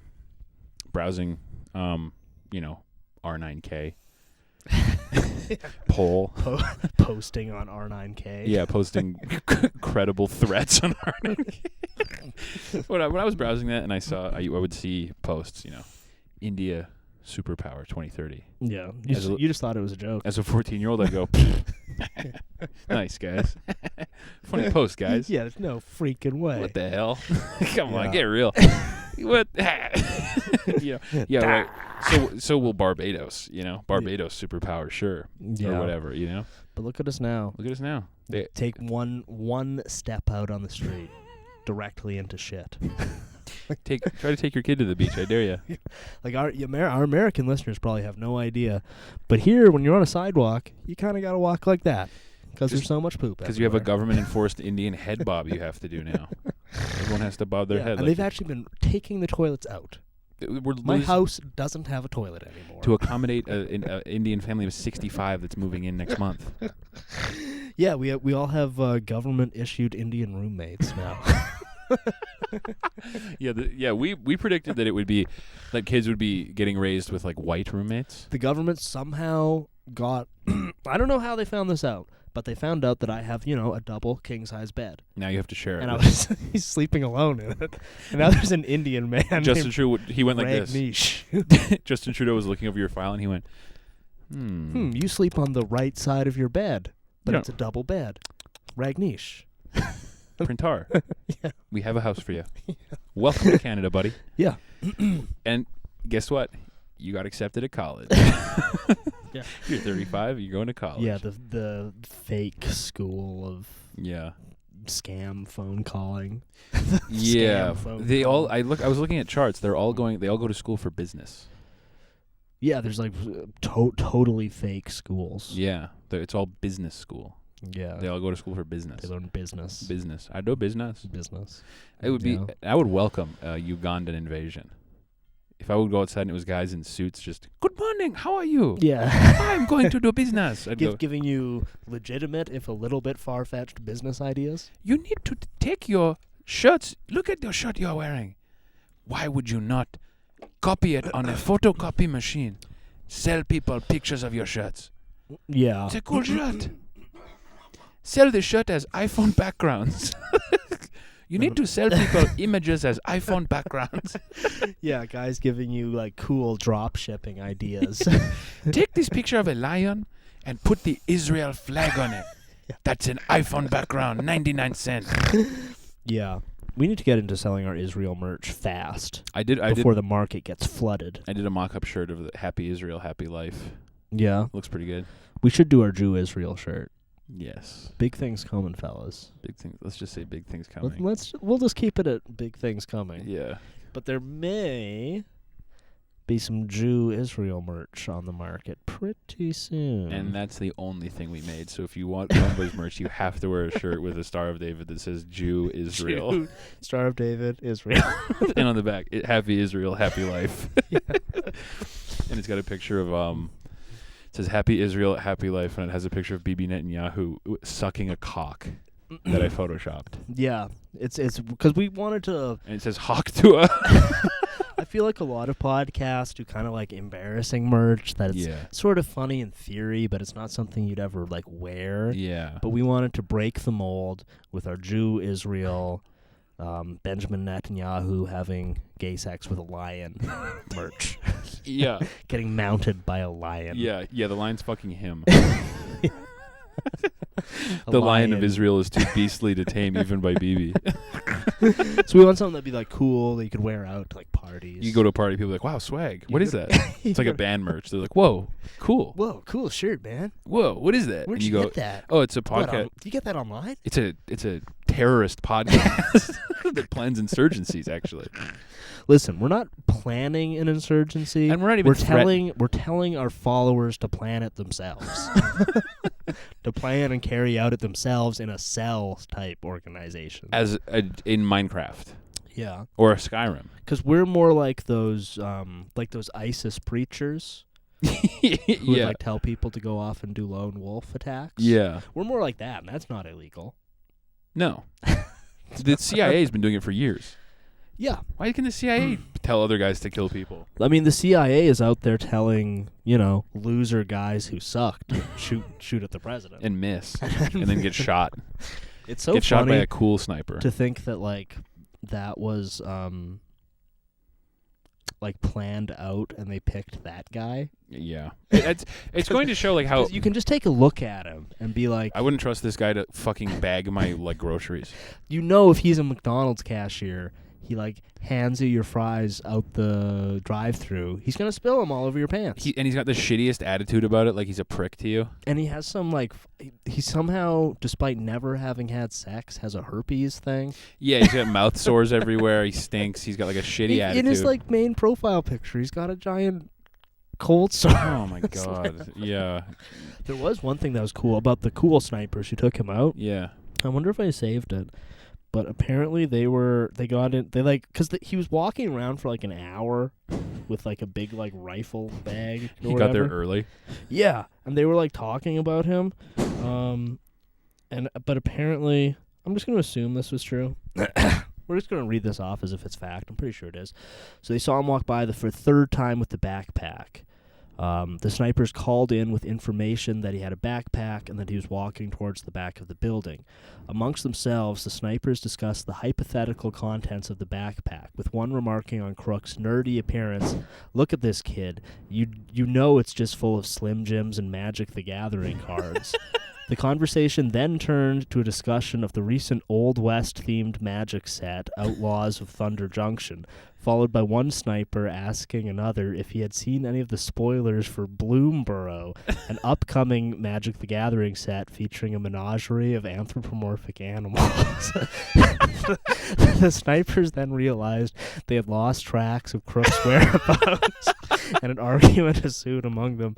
browsing, R9K, poll, posting on R9K. Yeah, posting credible threats on R9K. When I was browsing that, and I would see posts, India superpower 2030. Yeah, you just thought it was a joke. As a 14-year-old, I go, nice, guys. Funny post, guys. Yeah, there's no freaking way. What the hell? Come on, get real. What? Yeah, right. So will Barbados, Barbados superpower, sure. Or whatever, But look at us now. Look at us now. They take one step out on the street, directly into shit. Try to take your kid to the beach. I dare you. Like our American listeners probably have no idea, but here when you're on a sidewalk, you kind of got to walk like that because there's so much poop. Because you have a government-enforced Indian head bob you have to do now. Everyone has to bob their head. And they've actually been taking the toilets out. My house doesn't have a toilet anymore. To accommodate an Indian family of 65 that's moving in next month. Yeah, we all have government-issued Indian roommates now. We predicted that it would be that kids would be getting raised with white roommates. The government somehow got I don't know how they found this out, but they found out that I have a double king size bed. Now you have to share it. And he's sleeping alone in it. And now there's an Indian man. Justin Trudeau, he went like Ragnish. This. Justin Trudeau was looking over your file and he went, you sleep on the right side of your bed, but it's a double bed. Ragnish. Printar. Yeah. We have a house for you. Yeah. Welcome to Canada, buddy. Yeah. And guess what? You got accepted at college. Yeah. You're 35. You're going to college. Yeah, the fake school of scam phone calling. Yeah. I was looking at charts. They all go to school for business. Yeah, there's totally fake schools. Yeah. It's all business school. Yeah. They all go to school for business. They learn business. Business. I do business. Business. It would be. I would welcome a Ugandan invasion. If I would go outside and it was guys in suits just, good morning, how are you? Yeah. I'm going to do business. Giving you legitimate, if a little bit far-fetched business ideas. You need to take your shirts. Look at your shirt you're wearing. Why would you not copy it on a photocopy machine? Sell people pictures of your shirts. Yeah. It's a cool shirt. Sell the shirt as iPhone backgrounds. You need to sell people images as iPhone backgrounds. Yeah, guys giving you cool drop shipping ideas. Take this picture of a lion and put the Israel flag on it. Yeah. That's an iPhone background, 99 cents. Yeah. We need to get into selling our Israel merch fast. Before the market gets flooded. I did a mock-up shirt of the Happy Israel, Happy Life. Yeah. Looks pretty good. We should do our Jew Israel shirt. Yes. Big things coming, fellas. Big things. Let's just say big things coming. We'll just keep it at big things coming. Yeah. But there may be some Jew Israel merch on the market pretty soon. And that's the only thing we made. So if you want Rumbo's merch, you have to wear a shirt with a Star of David that says Jew Israel. Jew, Star of David, Israel. And on the back, Happy Israel, Happy Life. Yeah. And it's got a picture of it says Happy Israel, Happy Life, and it has a picture of Bibi Netanyahu sucking a cock that I photoshopped. Yeah, it's because we wanted to. And it says Hawk to a. I feel like a lot of podcasts do kind of embarrassing merch that it's sort of funny in theory, but it's not something you'd ever wear. Yeah. But we wanted to break the mold with our Jew Israel, Benjamin Netanyahu having gay sex with a lion merch. Yeah. Getting mounted by a lion. Yeah, the lion's fucking him. The lion of Israel is too beastly to tame even by BB. So we want something that'd be like cool that you could wear out to like parties. You go to a party, people are like, wow, swag. What is that? It's like a band merch. They're like, whoa, cool. Whoa, cool shirt, man. Whoa, what is that? Where'd and you go, get that? Oh, it's a What, podcast. you get that online? It's a terrorist podcast that plans insurgencies, actually. Listen, we're not planning an insurgency. And we're not even we're telling our followers to plan it themselves. To plan and carry out it themselves in a cell type organization. In Minecraft. Yeah. Or Skyrim. Because we're more like those ISIS preachers who would like tell people to go off and do lone wolf attacks. Yeah. We're more like that, and that's not illegal. No. The CIA's been doing it for years. Yeah. Why can the CIA tell other guys to kill people? I mean, the CIA is out there telling, loser guys who suck to shoot at the president. And miss. And then get shot. It's so get funny shot by a cool sniper. to think that, that was, planned out and they picked that guy. Yeah. It's going to show, how... You can just take a look at him and be like... I wouldn't trust this guy to fucking bag my, groceries. If he's a McDonald's cashier... He hands you your fries out the drive-thru. He's gonna spill them all over your pants. And he's got the shittiest attitude about it, like he's a prick to you. And he has some he somehow, despite never having had sex, has a herpes thing. Yeah, he's got mouth sores everywhere. He stinks. He's got a shitty attitude. In his main profile picture, he's got a giant cold sore. Oh my god. Yeah. There was one thing that was cool about the cool snipers who took him out. Yeah. I wonder if I saved it. But apparently because he was walking around for an hour with a big rifle bag. He got there early. Yeah, and they were talking about him, but apparently I'm just gonna assume this was true. We're just gonna read this off as if it's fact. I'm pretty sure it is. So they saw him walk by for the third time with the backpack. The snipers called in with information that he had a backpack and that he was walking towards the back of the building. Amongst themselves, the snipers discussed the hypothetical contents of the backpack, with one remarking on Crook's nerdy appearance, "Look at this kid. You know it's just full of Slim Jims and Magic the Gathering cards." The conversation then turned to a discussion of the recent Old West-themed Magic set, Outlaws of Thunder Junction, followed by one sniper asking another if he had seen any of the spoilers for Bloomborough, an upcoming Magic the Gathering set featuring a menagerie of anthropomorphic animals. The snipers then realized they had lost tracks of Crook's whereabouts, and an argument ensued among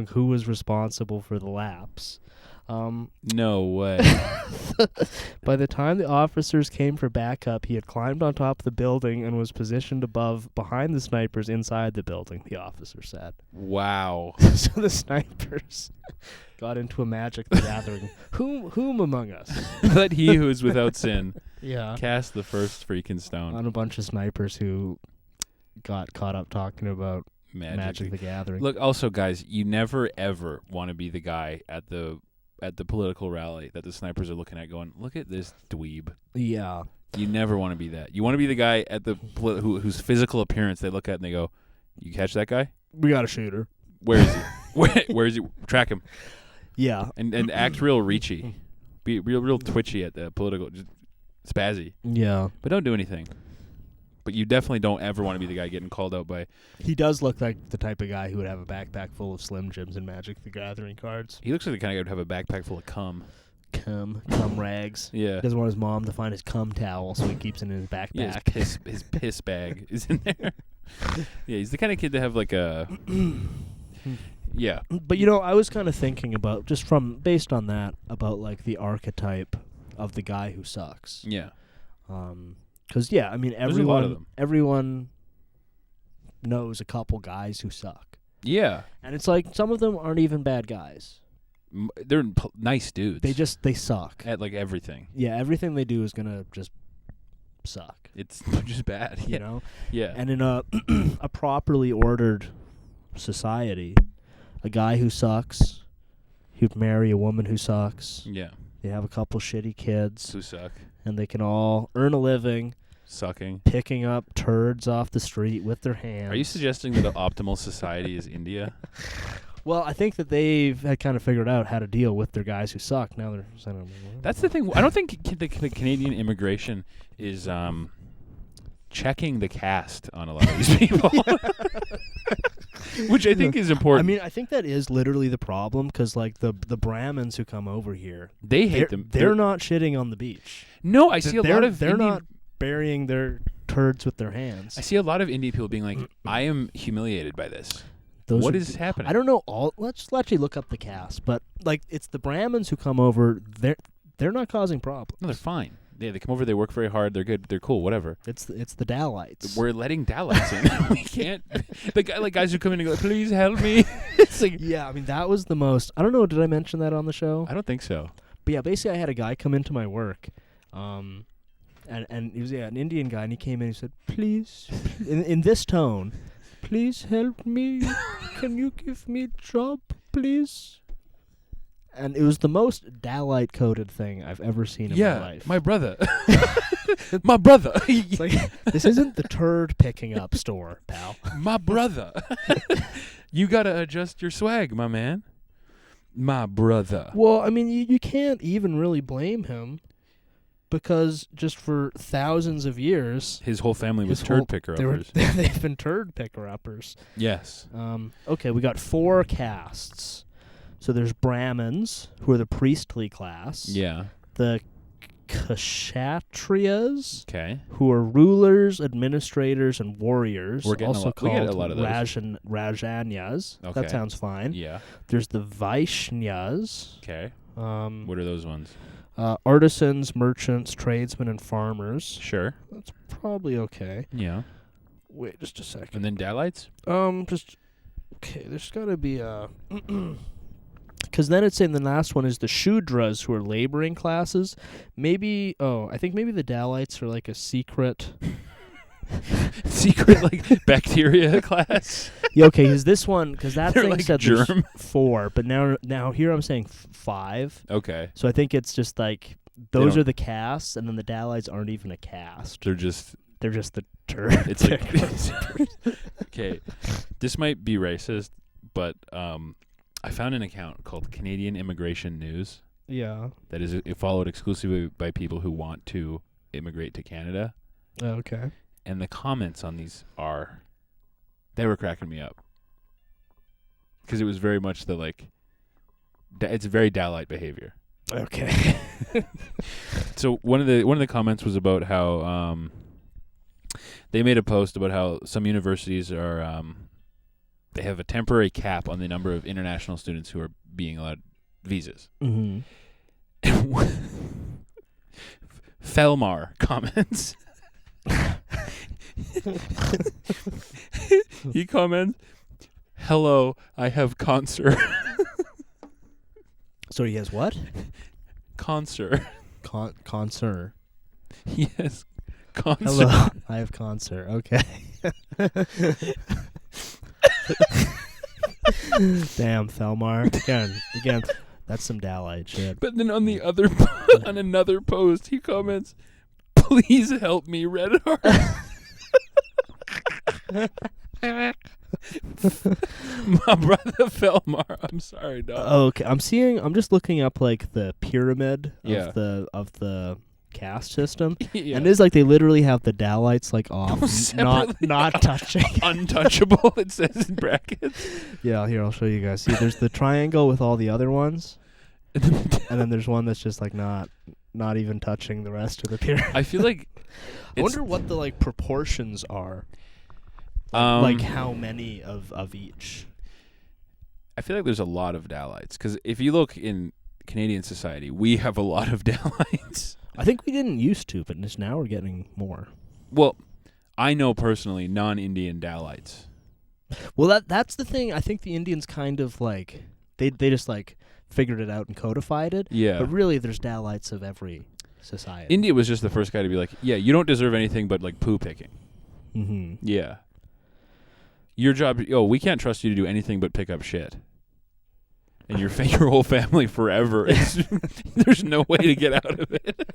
who was responsible for the lapse. No way. By the time the officers came for backup, he had climbed on top of the building and was positioned behind the snipers inside the building, the officer said. Wow. So the snipers got into a Magic the Gathering. Whom among us? Let he who is without sin cast the first freaking stone. On a bunch of snipers who got caught up talking about Magic the Gathering. Look, also, guys, you never, ever want to be the guy at the political rally that the snipers are looking at going, look at this dweeb. Yeah. You never want to be that. You want to be the guy at the whose physical appearance they look at and they go, you catch that guy? We got a shooter. Where is he? Where is he? Track him. Yeah. And act real reachy. Be real twitchy at the political, just spazzy. Yeah. But don't do anything. But you definitely don't ever want to be the guy getting called out by... He does look like the type of guy who would have a backpack full of Slim Jims and Magic the Gathering cards. He looks like the kind of guy who would have a backpack full of cum. Cum rags. Yeah. He doesn't want his mom to find his cum towel, so he keeps it in his backpack. Yeah, his piss bag is in there. Yeah, he's the kind of kid to have a... Yeah. But, I was kind of thinking about, based on that, about, the archetype of the guy who sucks. Yeah. Because, everyone knows a couple guys who suck. Yeah. And it's some of them aren't even bad guys. They're nice dudes. They suck. At, everything. Yeah, everything they do is going to just suck. It's just bad. You know? Yeah. And in a properly ordered society, a guy who sucks, he'd marry a woman who sucks. Yeah. They have a couple shitty kids. Who suck. And they can all earn a living sucking, picking up turds off the street with their hands. Are you suggesting that the optimal society is India? Well, I think that they've had kind of figured out how to deal with their guys who suck. Now they're sending them. That's the thing. I don't think the Canadian immigration is checking the caste on a lot of these people, which I think is important. I mean, I think that is literally the problem because, like, the Brahmins who come over here, they hate them. They're not shitting on the beach. No, I see a lot of They're not burying their turds with their hands. I see a lot of Indian people being like, I am humiliated by this. What is happening? I don't know. Let's actually look up the caste, but like it's the Brahmins who come over. They're not causing problems. No, they're fine. They come over. They work very hard. They're good. They're cool. Whatever. It's the Dalites. We're letting Dalites in. We can't. Guys who come in and go, please help me. It's like, yeah, I mean that was the most. I don't know. Did I mention that on the show? I don't think so. But yeah, basically I had a guy come into my work, and he was an Indian guy, and he came in and he said, please, in this tone. Please help me. Can you give me a job, please? And it was the most Dalite-coded thing I've ever seen in my life. My brother. My brother. It's like, this isn't the turd picking up store, pal. My brother. You got to adjust your swag, my man. My brother. Well, I mean, you can't even really blame him. Because just for thousands of years, his whole family was turd picker-uppers. They've been turd picker-uppers. Yes. Okay, we got 4 castes. So there's Brahmins, who are the priestly class. Yeah. The Kshatriyas, okay, who are rulers, administrators, and warriors. We're getting also we get a called lot of those. Rajanyas. Okay. That sounds fine. Yeah. There's the Vaishyas. Okay. What are those ones? Artisans, merchants, tradesmen, and farmers. Sure. That's probably okay. Yeah. Wait just a second. And then Dalites? Okay, there's got to be a... Because then it's saying the last one is the Shudras, who are laboring classes. Maybe... Oh, I think maybe the Dalites are like a secret... secret, like, bacteria class? Yeah, okay, because this one... Because that thing like said germ. there's 4, but now here I'm saying 5. Okay. So I think it's just like... Those are the castes, and then the Dalites aren't even a caste. They're just the turd. It's like... Okay. This might be racist, but I found an account called Canadian Immigration News. Yeah. That is followed exclusively by people who want to immigrate to Canada. Okay. And the comments on these they were cracking me up. Because it was very much the, like, it's very Dalite behavior. Okay. So one of the comments was about how they made a post about how some universities are they have a temporary cap on the number of international students who are being allowed visas. Mm-hmm. Felmar comments. He comments, "Hello, I have cancer." So he has what? Cancer. Cancer. Yes. Cancer. Hello, I have cancer. Okay. Damn, Felmar. Again, that's some Dalite shit. But then on the other on another post, he comments, "Please help me, Red Heart." My brother Felmar. I'm sorry, dog. Okay, I'm just looking up like the pyramid of the caste system, Yeah. and it's like they literally have the Dalites like off, not touching, untouchable. It says in brackets. Yeah, here I'll show you guys. See, there's the triangle with all the other ones, and then there's one that's just like not even touching the rest of the pyramid. I feel like I wonder what the like proportions are. Like how many of each? I feel like there's a lot of Dalites because if you look in Canadian society, we have a lot of Dalites. I think we didn't used to, but just now we're getting more. Well, I know personally non-Indian Dalites. Well, that's the thing. I think the Indians kind of like they just like figured it out and codified it. Yeah. But really, there's Dalites of every society. India was just the first guy to be like, yeah, you don't deserve anything but like poo picking. Mm-hmm. Yeah. Your job, we can't trust you to do anything but pick up shit. And your whole family forever. There's no way to get out of it.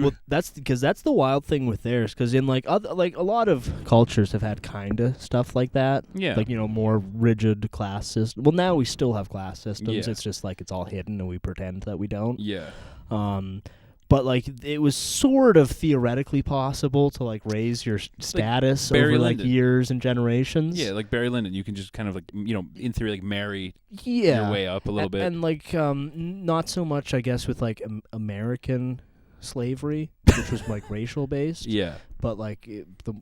Well, that's because that's the wild thing with theirs. Because in like other, like a lot of cultures have had kind of stuff like that. Yeah. Like more rigid class system. Well, now we still have class systems. Yeah. It's just like it's all hidden and we pretend that we don't. Yeah. But like it was sort of theoretically possible to like raise your status over like years and generations. Yeah, like Barry Lyndon, you can just kind of like in theory like marry your way up a little bit. And like not so much I guess with like American slavery, which was like racial based. Yeah. But like the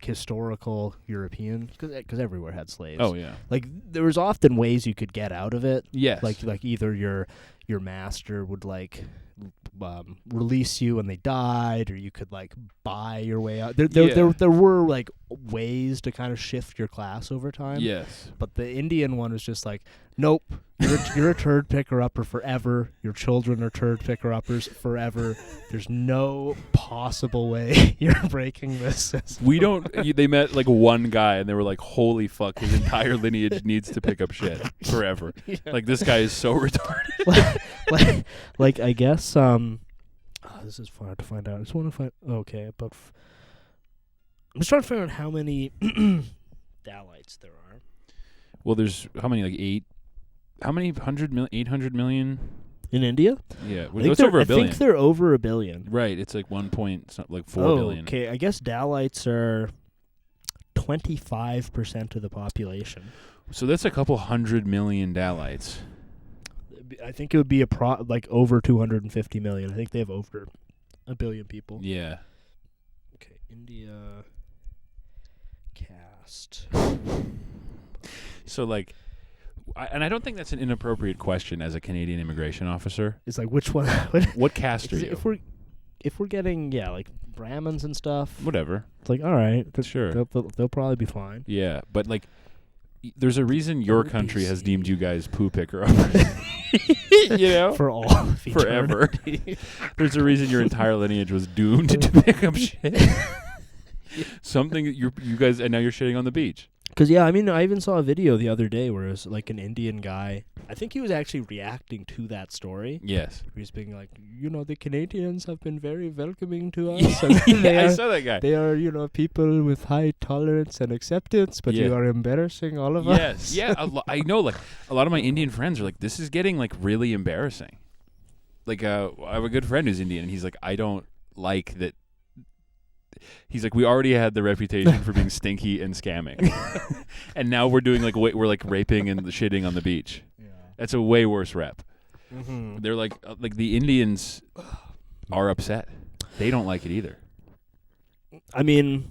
historical European, because everywhere had slaves. Oh yeah. Like there was often ways you could get out of it. Yes. Like either your master would like release you when they died, or you could like buy your way out. There were like ways to kind of shift your class over time. Yes. But the Indian one was just like, nope, you're a turd picker upper forever. Your children are turd picker uppers forever. There's no possible way you're breaking this system. We don't. They met like one guy, and they were like, "Holy fuck, his entire lineage needs to pick up shit forever." Yeah. Like this guy is so retarded. like I guess this is hard to find out. I just want to find. Okay, but I'm just trying to figure out how many Dalites there are. Well, there's how many? Like 8. How many 800 million in India? Yeah, it's over a billion. I think they're over a billion. Right, it's like 4 billion. Okay, I guess Dalites are 25% of the population. So that's a couple 100 million Dalites. I think it would be like over 250 million. I think they have over a billion people. Yeah. Okay, India caste. So like. And I don't think that's an inappropriate question as a Canadian immigration officer. It's like which one? What caste are you? If we're getting like Brahmins and stuff, whatever. It's like all right, sure, they'll probably be fine. Yeah, but like, there's a reason your country has deemed you guys poo picker uppers. For all forever. There's a reason your entire lineage was doomed to pick up shit. Something you guys, and now you're shitting on the beach. Because, yeah, I mean, I even saw a video the other day where it was like an Indian guy. I think he was actually reacting to that story. Yes. He was being like, the Canadians have been very welcoming to us. I saw that guy. They are, people with high tolerance and acceptance, but you are embarrassing all of us. Yes, yeah. I know, like, a lot of my Indian friends are like, this is getting, like, really embarrassing. Like, I have a good friend who's Indian, and he's like, I don't like that. He's like, we already had the reputation for being stinky and scamming, and now we're doing we're like raping and shitting on the beach. Yeah. That's a way worse rep. Mm-hmm. They're like the Indians are upset. They don't like it either. I mean,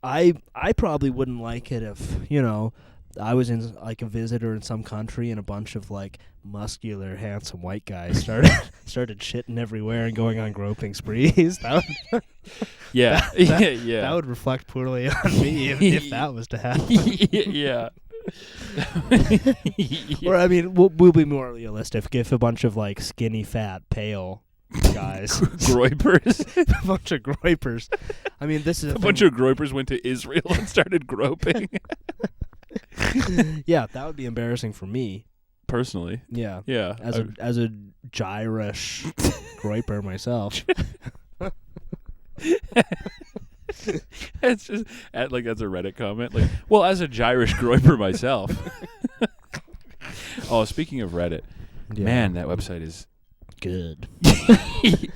I probably wouldn't like it if I was in like a visitor in some country and a bunch of like muscular, handsome white guys started shitting everywhere and going on groping sprees. That would yeah. That would reflect poorly on me if that was to happen. Yeah. Or I mean, we'll be more realistic. If a bunch of like skinny, fat, pale guys, groipers, a bunch of groipers. I mean, this is a bunch of groipers went to Israel and started groping. Yeah, that would be embarrassing for me personally. Yeah, yeah. As a Gyrish groiper myself. It's just that's a Reddit comment. Like, well, as a Gyrish groiper myself. Oh, speaking of Reddit, man, that website is good.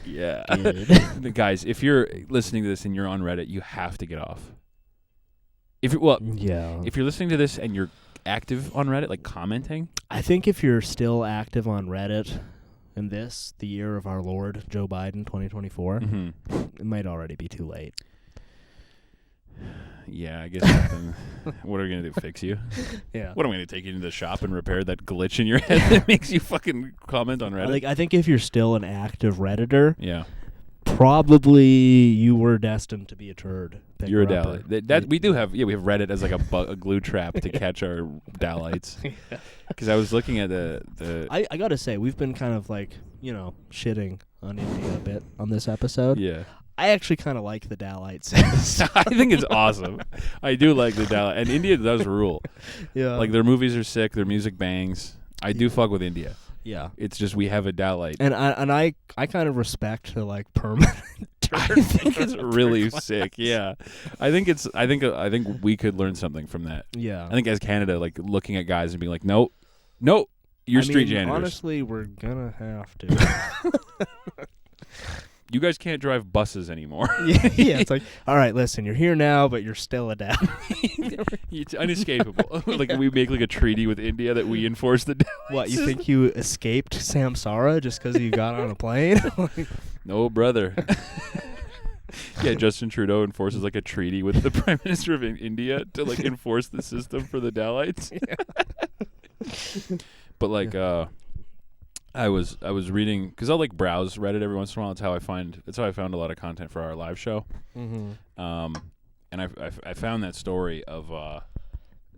Yeah, good. Guys, if you're listening to this and you're on Reddit, you have to get off. If you're listening to this and you're active on Reddit, like commenting, I think if you're still active on Reddit in the year of our Lord Joe Biden 2024, it might already be too late. Yeah, I guess. What are we gonna do? Fix you? Yeah. What am I gonna take you into the shop and repair that glitch in your head that makes you fucking comment on Reddit? I think if you're still an active Redditor, yeah, probably you were destined to be a turd. You're a Dalit. We do have. Yeah, we have Reddit as like a glue trap to catch our Dalites. Because I was looking at the. I gotta say, we've been kind of like shitting on India a bit on this episode. Yeah. I actually kind of like the Dalites. I think it's awesome. I do like the Dalit, and India does rule. Yeah, like their movies are sick. Their music bangs. I do fuck with India. Yeah. It's just we have a Dowlite. And I kind of respect the like permanent. I think it's really sick. Yeah, I think we could learn something from that. Yeah. I think as Canada, like looking at guys and being like, no, you're street janitors. Honestly, we're gonna have to. You guys can't drive buses anymore. Yeah, it's like, all right, listen, you're here now, but you're still a dad. It's inescapable. Like we make like a treaty with India that we enforce the. What, you think you escaped Samsara just because you got on a plane? No, brother. Yeah, Justin Trudeau enforces like a treaty with the Prime Minister of India to like enforce the system for the Dowlites. But like, I was reading because I'll like browse Reddit every once in a while. That's how I found a lot of content for our live show. Mm-hmm. And I found that story of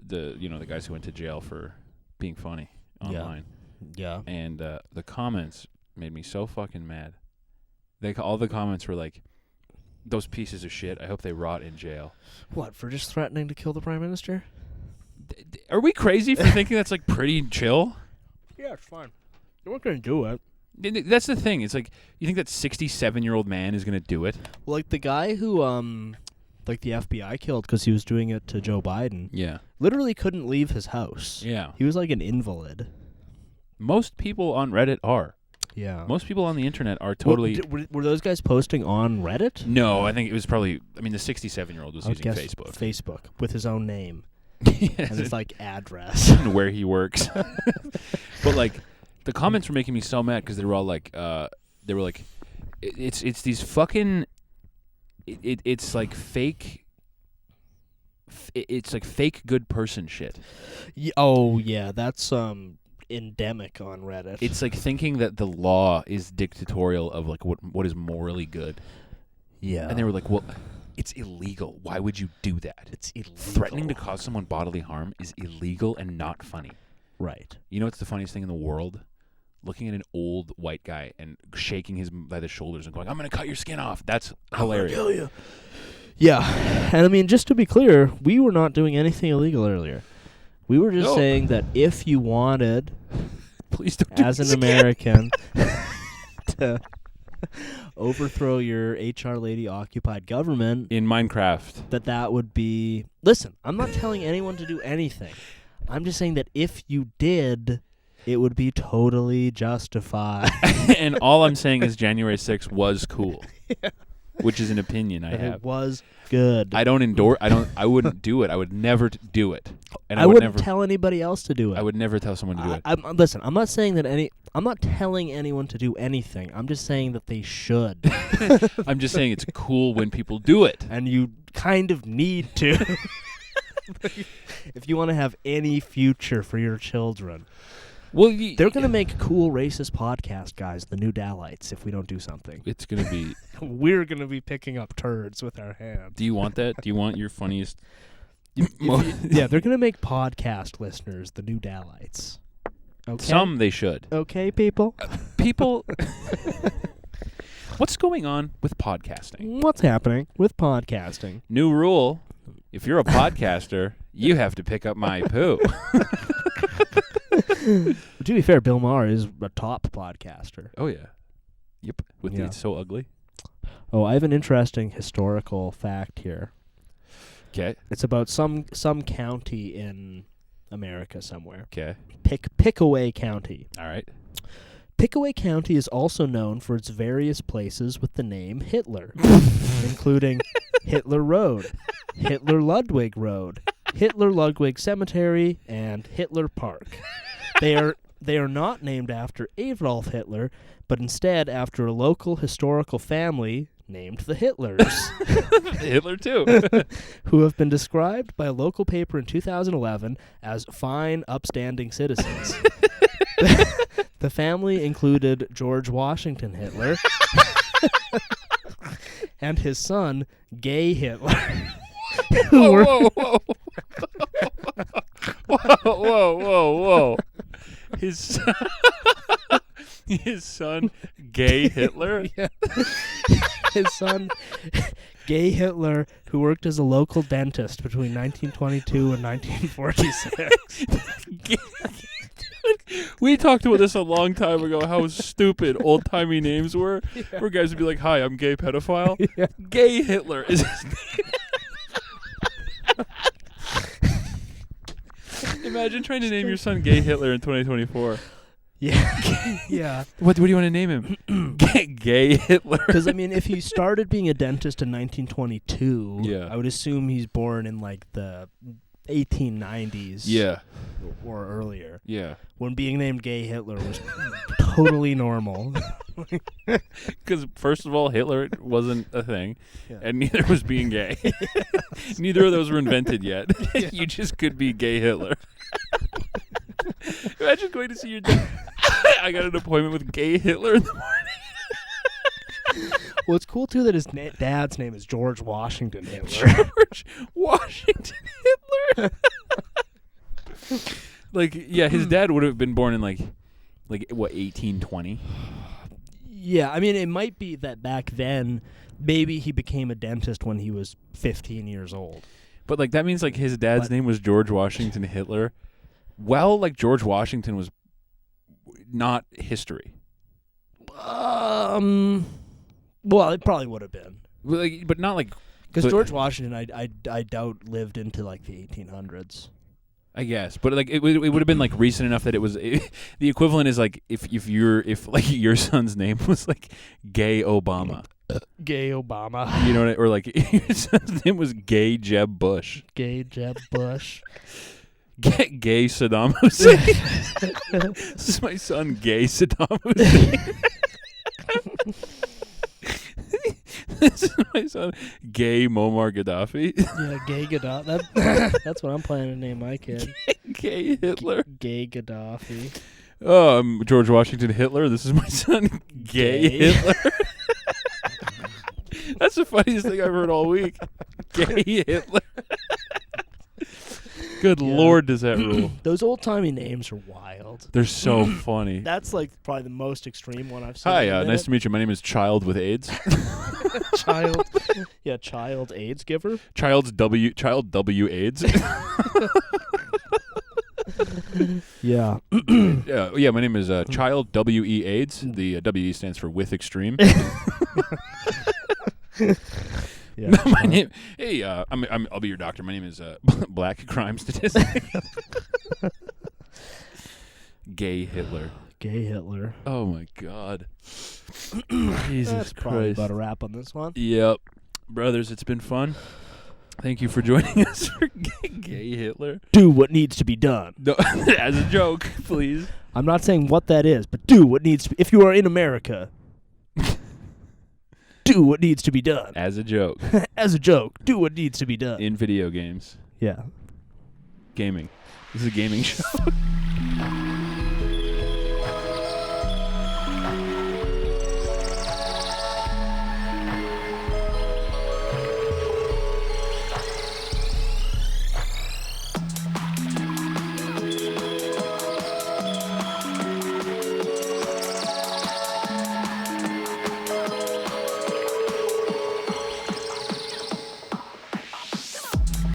the guys who went to jail for being funny online. Yeah. And the comments made me so fucking mad. All the comments were like, "Those pieces of shit. I hope they rot in jail." What, for just threatening to kill the Prime Minister? Are we crazy for thinking that's like pretty chill? Yeah, it's fine. They weren't going to do it. That's the thing. It's like, you think that 67-year-old man is going to do it? Well, like the guy who, like the FBI killed because he was doing it to Joe Biden. Yeah. Literally couldn't leave his house. Yeah. He was like an invalid. Most people on Reddit are. Yeah. Most people on the internet are totally... Were those guys posting on Reddit? No, I think it was probably... I mean, the 67-year-old was using Facebook. Facebook, with his own name. Yes. And his, like, address. And where he works. But, like, the comments were making me so mad because they were all like... they were like, it's these fucking... It's like fake... It's like fake good person shit. Oh, yeah, that's... endemic on Reddit. It's like thinking that the law is dictatorial of like what is morally good. Yeah. And they were like, well, it's illegal. Why would you do that? It's illegal. Threatening to cause someone bodily harm is illegal and not funny. Right. You know what's the funniest thing in the world? Looking at an old white guy and shaking him by the shoulders and going, "I'm going to cut your skin off." That's hilarious. I'm gonna kill you. Yeah. And I mean, just to be clear, we were not doing anything illegal earlier. We were just saying that if you wanted, please don't as an American, to overthrow your HR lady occupied government in Minecraft, that would be... Listen, I'm not telling anyone to do anything. I'm just saying that if you did, it would be totally justified. And all I'm saying is January 6th was cool. Yeah. Which is an opinion I have. It was good. I wouldn't do it. I would never do it. And I wouldn't tell anybody else to do it. I would never tell someone to do it. Listen, I'm not saying that I'm not telling anyone to do anything. I'm just saying that they should. I'm just saying it's cool when people do it. And you kind of need to. If you want to have any future for your children. Well, they're going to make cool racist podcast guys, the new Dowlites, if we don't do something. It's going to be... We're going to be picking up turds with our hands. Do you want that? Do you want your funniest... Yeah, they're going to make podcast listeners the new Dowlites. Okay? Some they should. Okay, people? People... What's going on with podcasting? What's happening with podcasting? New rule. If you're a podcaster, you have to pick up my poo. To be fair, Bill Maher is a top podcaster. Oh, yeah. Yep. It's so ugly. Oh, I have an interesting historical fact here. Okay. It's about some county in America somewhere. Okay. Pickaway County. All right. Pickaway County is also known for its various places with the name Hitler, including Hitler Road, Hitler Ludwig Road, Hitler Ludwig Cemetery, and Hitler Park. They are not named after Adolf Hitler, but instead after a local historical family named the Hitlers. Hitler too. Who have been described by a local paper in 2011 as fine, upstanding citizens. The family included George Washington Hitler and his son, Gay Hitler. Whoa. Whoa. His son, Gay Hitler? Yeah. His son, Gay Hitler, who worked as a local dentist between 1922 and 1946. We talked about this a long time ago, how stupid old-timey names were. Yeah. Where guys would be like, hi, I'm gay pedophile. Yeah. Gay Hitler is his name. Imagine trying to name your son Gay Hitler in 2024. Yeah. Yeah. What do you want to name him? Gay Hitler. Because, I mean, if he started being a dentist in 1922, Yeah. I would assume he's born in, like, the 1890s. Yeah. Or earlier. Yeah. When being named Gay Hitler was totally normal. Because, first of all, Hitler wasn't a thing, Yeah. and neither was being gay. Neither of those were invented yet. Yeah. You just could be Gay Hitler. Imagine going to see your dad. I got an appointment with Gay Hitler in the morning. Well, it's cool, too, that his dad's name is George Washington Hitler. George Washington Hitler. Like, yeah, his dad would have been born in, like what, 1820? Yeah, I mean, it might be that back then, maybe he became a dentist when he was 15 years old. But, like, that means, like, his dad's name was George Washington Hitler. Well, like, George Washington was not history. Well, it probably would have been. Like, but not, like... Because George Washington, I doubt, lived into, like, the 1800s. I guess, but like it would have been like recent enough that it was the equivalent is like if like your son's name was like Gay Obama, Gay Obama, you know, or like your son's name was Gay Jeb Bush, Gay Jeb Bush, Gay Saddam Hussein. This is my son, Gay Saddam Hussein. This is my son, Gay Muammar Gaddafi. Yeah, Gay Gaddafi. That's what I'm planning to name my kid. Gay Hitler. Gay Gaddafi. Oh, I'm George Washington Hitler. This is my son, Gay Hitler. That's the funniest thing I've heard all week. Gay Hitler. Good Lord, does that rule? Those old-timey names are wild. They're so funny. That's like probably the most extreme one I've seen. Hi, nice to meet you. My name is Child with AIDS. Child AIDS giver. Child W AIDS. Yeah. Yeah. My name is Child WE AIDS. The WE stands for with extreme. Yeah, my name. Hey, I'll be your doctor. My name is Black Crime Statistic. Gay Hitler. Gay Hitler. Oh my God. Jesus That's probably Christ. about a wrap on this one. Yep, brothers, it's been fun. Thank you for joining us for Gay Hitler. Do what needs to be done. No, as a joke, please. I'm not saying what that is, but do what needs to be. If you are in America, do what needs to be done. As a joke. As a joke, do what needs to be done. In video games. Yeah. Gaming. This is a gaming show.